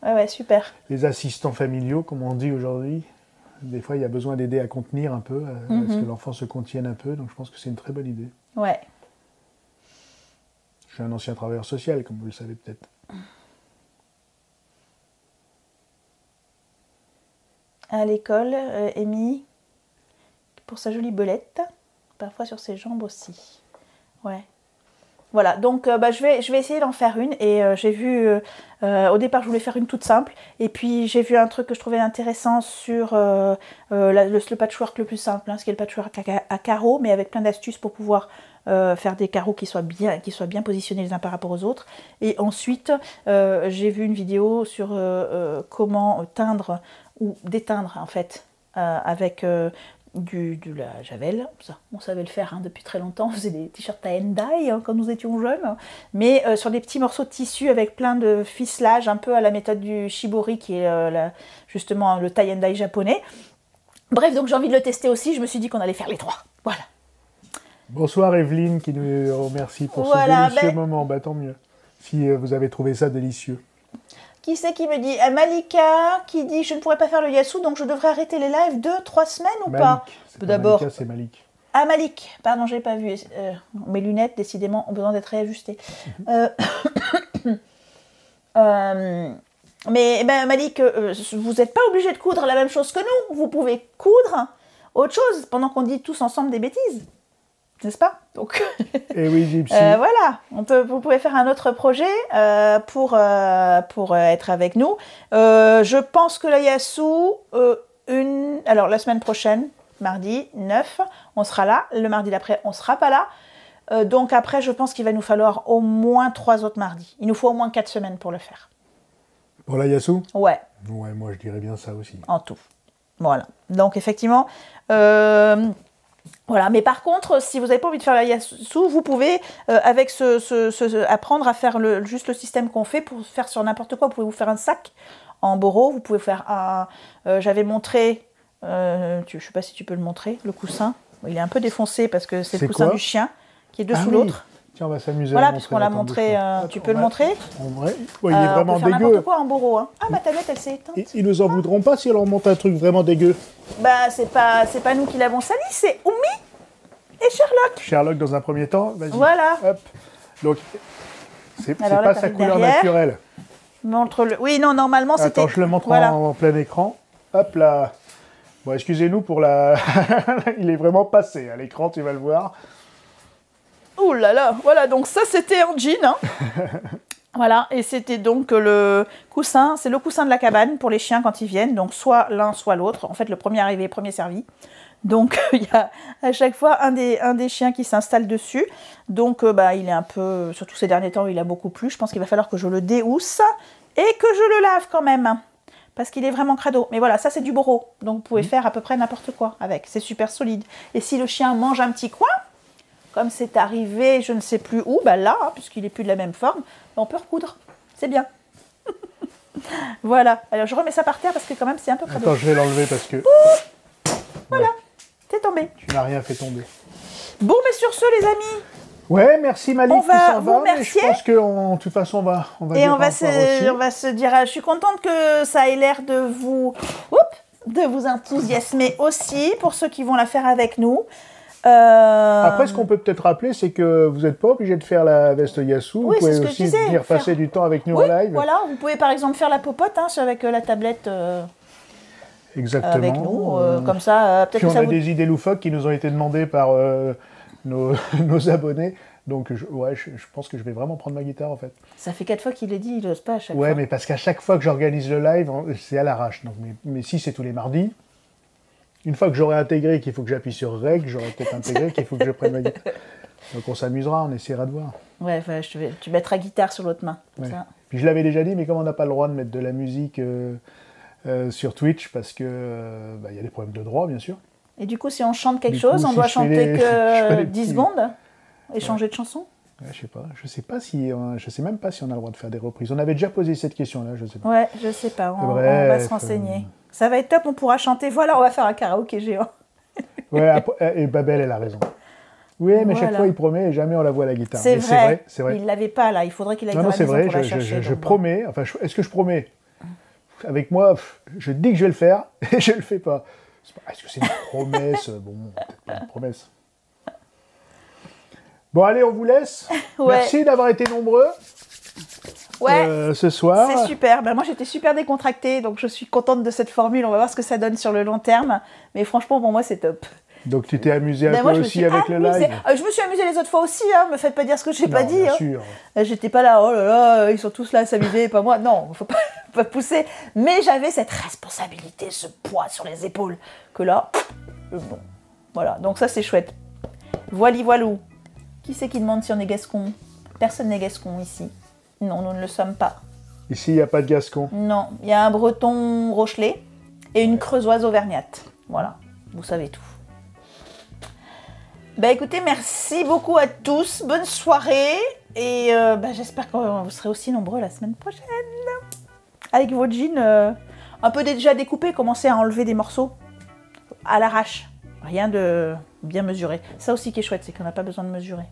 Ouais, super. Les assistants familiaux, comme on dit aujourd'hui, des fois, il y a besoin d'aider à contenir un peu, à ce que l'enfant se contienne un peu. Donc, je pense que c'est une très bonne idée. Ouais. Je suis un ancien travailleur social, comme vous le savez peut-être. À l'école, Amy, pour sa jolie belette, parfois sur ses jambes aussi. Ouais. Voilà, donc je vais essayer d'en faire une. Et j'ai vu, au départ je voulais faire une toute simple. Et puis j'ai vu un truc que je trouvais intéressant sur le patchwork le plus simple, ce qui est le patchwork à carreaux, mais avec plein d'astuces pour pouvoir faire des carreaux qui soient bien positionnés les uns par rapport aux autres. Et ensuite, j'ai vu une vidéo sur comment teindre ou déteindre en fait avec... de la javel, ça, on savait le faire depuis très longtemps, on faisait des t-shirts tie and dye quand nous étions jeunes, mais sur des petits morceaux de tissu avec plein de ficelage, un peu à la méthode du shibori qui est justement le tie and dye japonais. Bref, donc j'ai envie de le tester aussi, je me suis dit qu'on allait faire les trois, voilà. Bonsoir Evelyne qui nous remercie pour ce délicieux moment, tant mieux, si vous avez trouvé ça délicieux. Qui c'est qui me dit Malika qui dit je ne pourrais pas faire le Yasu donc je devrais arrêter les lives 2-3 semaines ou pas? D'abord. Malika, c'est Malik. Ah Malik, pardon, je l'ai pas vu. Mes lunettes décidément ont besoin d'être réajustées. Mais Malik, vous n'êtes pas obligé de coudre la même chose que nous. Vous pouvez coudre autre chose pendant qu'on dit tous ensemble des bêtises. N'est-ce pas? Donc, et oui, Gypsy. Voilà, vous pouvez faire un autre projet pour être avec nous. Je pense que la Yasu, alors la semaine prochaine, mardi 9, on sera là. Le mardi d'après, on ne sera pas là. Donc après, je pense qu'il va nous falloir au moins 3 autres mardis. Il nous faut au moins 4 semaines pour le faire. Pour la Yasu? Ouais. Ouais, moi je dirais bien ça aussi. En tout. Voilà. Donc effectivement... Voilà, mais par contre, si vous n'avez pas envie de faire la Yasu, vous pouvez, avec apprendre à faire juste le système qu'on fait pour faire sur n'importe quoi. Vous pouvez vous faire un sac en boro, vous pouvez faire un... J'avais montré, je ne sais pas si tu peux le montrer, le coussin. Il est un peu défoncé parce que c'est le coussin du chien qui est dessous l'autre. Tiens, on va s'amuser. Voilà, puisqu'on l'a montré, tu peux le montrer. En vrai, il est vraiment on peut faire dégueu. n'importe quoi en boro. Hein. Ah, ma tablette, elle s'est éteinte. Ils nous en voudront pas si on leur monte un truc vraiment dégueu. Bah, c'est pas nous qui l'avons sali, c'est Oumi et Sherlock. Sherlock dans un premier temps, vas-y. Voilà. Hop. Donc, c'est pas sa couleur naturelle. Montre-le. Oui, non, normalement, c'était... Attends, je le montre en plein écran. Hop là. Bon, excusez-nous pour la... Il est vraiment passé à l'écran, tu vas le voir. Ouh là là, voilà, donc ça c'était en jean. Hein. Voilà, et c'était donc le coussin, c'est le coussin de la cabane pour les chiens quand ils viennent, donc soit l'un, soit l'autre. En fait, le premier arrivé, premier servi. Donc, il y a à chaque fois un des chiens qui s'installe dessus. Donc, il est un peu, surtout ces derniers temps, il a beaucoup plu. Je pense qu'il va falloir que je le déhousse et que je le lave quand même. Parce qu'il est vraiment crado. Mais voilà, ça c'est du boro. Donc, vous pouvez faire à peu près n'importe quoi avec. C'est super solide. Et si le chien mange un petit coin, comme c'est arrivé, je ne sais plus où, là, hein, puisqu'il n'est plus de la même forme, on peut recoudre. C'est bien. Voilà. Alors, je remets ça par terre parce que quand même, c'est un peu crado. Attends, je vais l'enlever parce que... Voilà. Ouais. C'est tombé. Tu n'as rien fait tomber. Bon, mais sur ce, les amis, Ouais, merci Malik. On va qui vous s'en va, mais remercier. je pense que, de toute façon, on va et dire on au va, revoir aussi. on va se dire, je suis contente que ça ait l'air de vous enthousiasmer aussi, pour ceux qui vont la faire avec nous. Après, ce qu'on peut peut-être rappeler, c'est que vous n'êtes pas obligé de faire la veste Yasu. Oui, vous c'est pouvez ce que je aussi disais, venir passer du temps avec nous Oui, en live. voilà, vous pouvez par exemple faire la popote avec la tablette Exactement. avec nous, comme ça, peut-être Puis que on ça a vous... des idées loufoques qui nous ont été demandées par nos abonnés. Donc, je pense que je vais vraiment prendre ma guitare, en fait. Ça fait 4 fois qu'il est dit, il n'ose pas à chaque Ouais, fois. mais parce qu'à chaque fois que j'organise le live, c'est à l'arrache. Donc, mais si c'est tous les mardis, une fois que j'aurai intégré qu'il faut que j'appuie sur Rec, j'aurai peut-être intégré qu'il faut que je prenne ma guitare. Donc on s'amusera, on essaiera de voir. Ouais, tu mettras guitare sur l'autre main. Ouais. Ça. Puis je l'avais déjà dit, mais comme on n'a pas le droit de mettre de la musique sur Twitch, parce que y a des problèmes de droit, bien sûr. Et du coup, si on chante quelque Du chose, coup, on si doit je fais chanter les- je que fais les 10 petits- secondes et changer de chanson. Ouais, je sais pas si, je sais même pas si on a le droit de faire des reprises. On avait déjà posé cette question-là, je sais pas. Ouais, je sais pas, on va Bref, se renseigner. Ça va être top, on pourra chanter. Voilà, on va faire un karaoké géant. Ouais, et Babel, elle a raison. Oui, mais chaque Voilà. fois il promet et jamais on la voit à la guitare. C'est Mais vrai, c'est vrai. il l'avait pas là, il faudrait qu'il aille Non, dans non, la c'est maison vrai, pour la chercher. je donc bon. promets, est-ce que je promets? Avec moi, je dis que je vais le faire, et je le fais pas. Est-ce que c'est une promesse? Bon, peut-être pas une promesse. Bon, allez, on vous laisse. Ouais. Merci d'avoir été nombreux Ouais, ce soir. c'est super. Moi, j'étais super décontractée, donc je suis contente de cette formule. On va voir ce que ça donne sur le long terme. Mais franchement, pour moi, c'est top. Donc, tu t'es amusé un Ben, peu moi, je me aussi suis avec le amusée. live? Je me suis amusée les autres fois aussi, hein. Me faites pas dire ce que j'ai pas Non, dit. bien Hein. sûr. J'étais pas là, oh là là, ils sont tous là à s'amuser, pas moi. Non, faut pas pousser. Mais j'avais cette responsabilité, ce poids sur les épaules, que là, bon, voilà. Donc ça, c'est chouette. Voili voilou. Qui c'est qui demande si on est gascon? Personne n'est gascon ici. Non, nous ne le sommes pas. Ici, il n'y a pas de Gascon. Non, il y a un breton Rochelet et une creusoise auvergnate. Voilà, vous savez tout. Écoutez, merci beaucoup à tous. Bonne soirée. Et j'espère que vous serez aussi nombreux la semaine prochaine. Avec vos jeans un peu déjà découpés, commencez à enlever des morceaux à l'arrache. Rien de bien mesuré. Ça aussi qui est chouette, c'est qu'on n'a pas besoin de mesurer.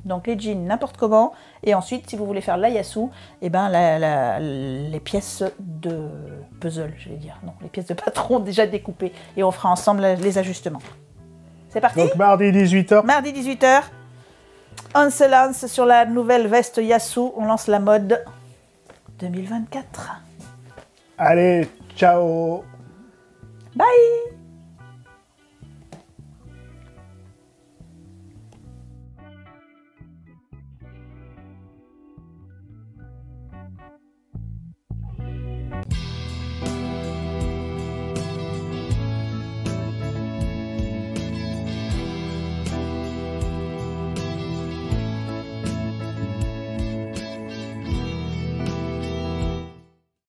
Donc les jeans n'importe comment. Et ensuite, si vous voulez faire l'Ayasu, les pièces de puzzle, je vais dire. Non, les pièces de patron déjà découpées. Et on fera ensemble les ajustements. C'est parti? Donc, mardi 18h. Mardi 18h, on se lance sur la nouvelle veste Yasu. On lance la mode 2024. Allez, ciao. Bye!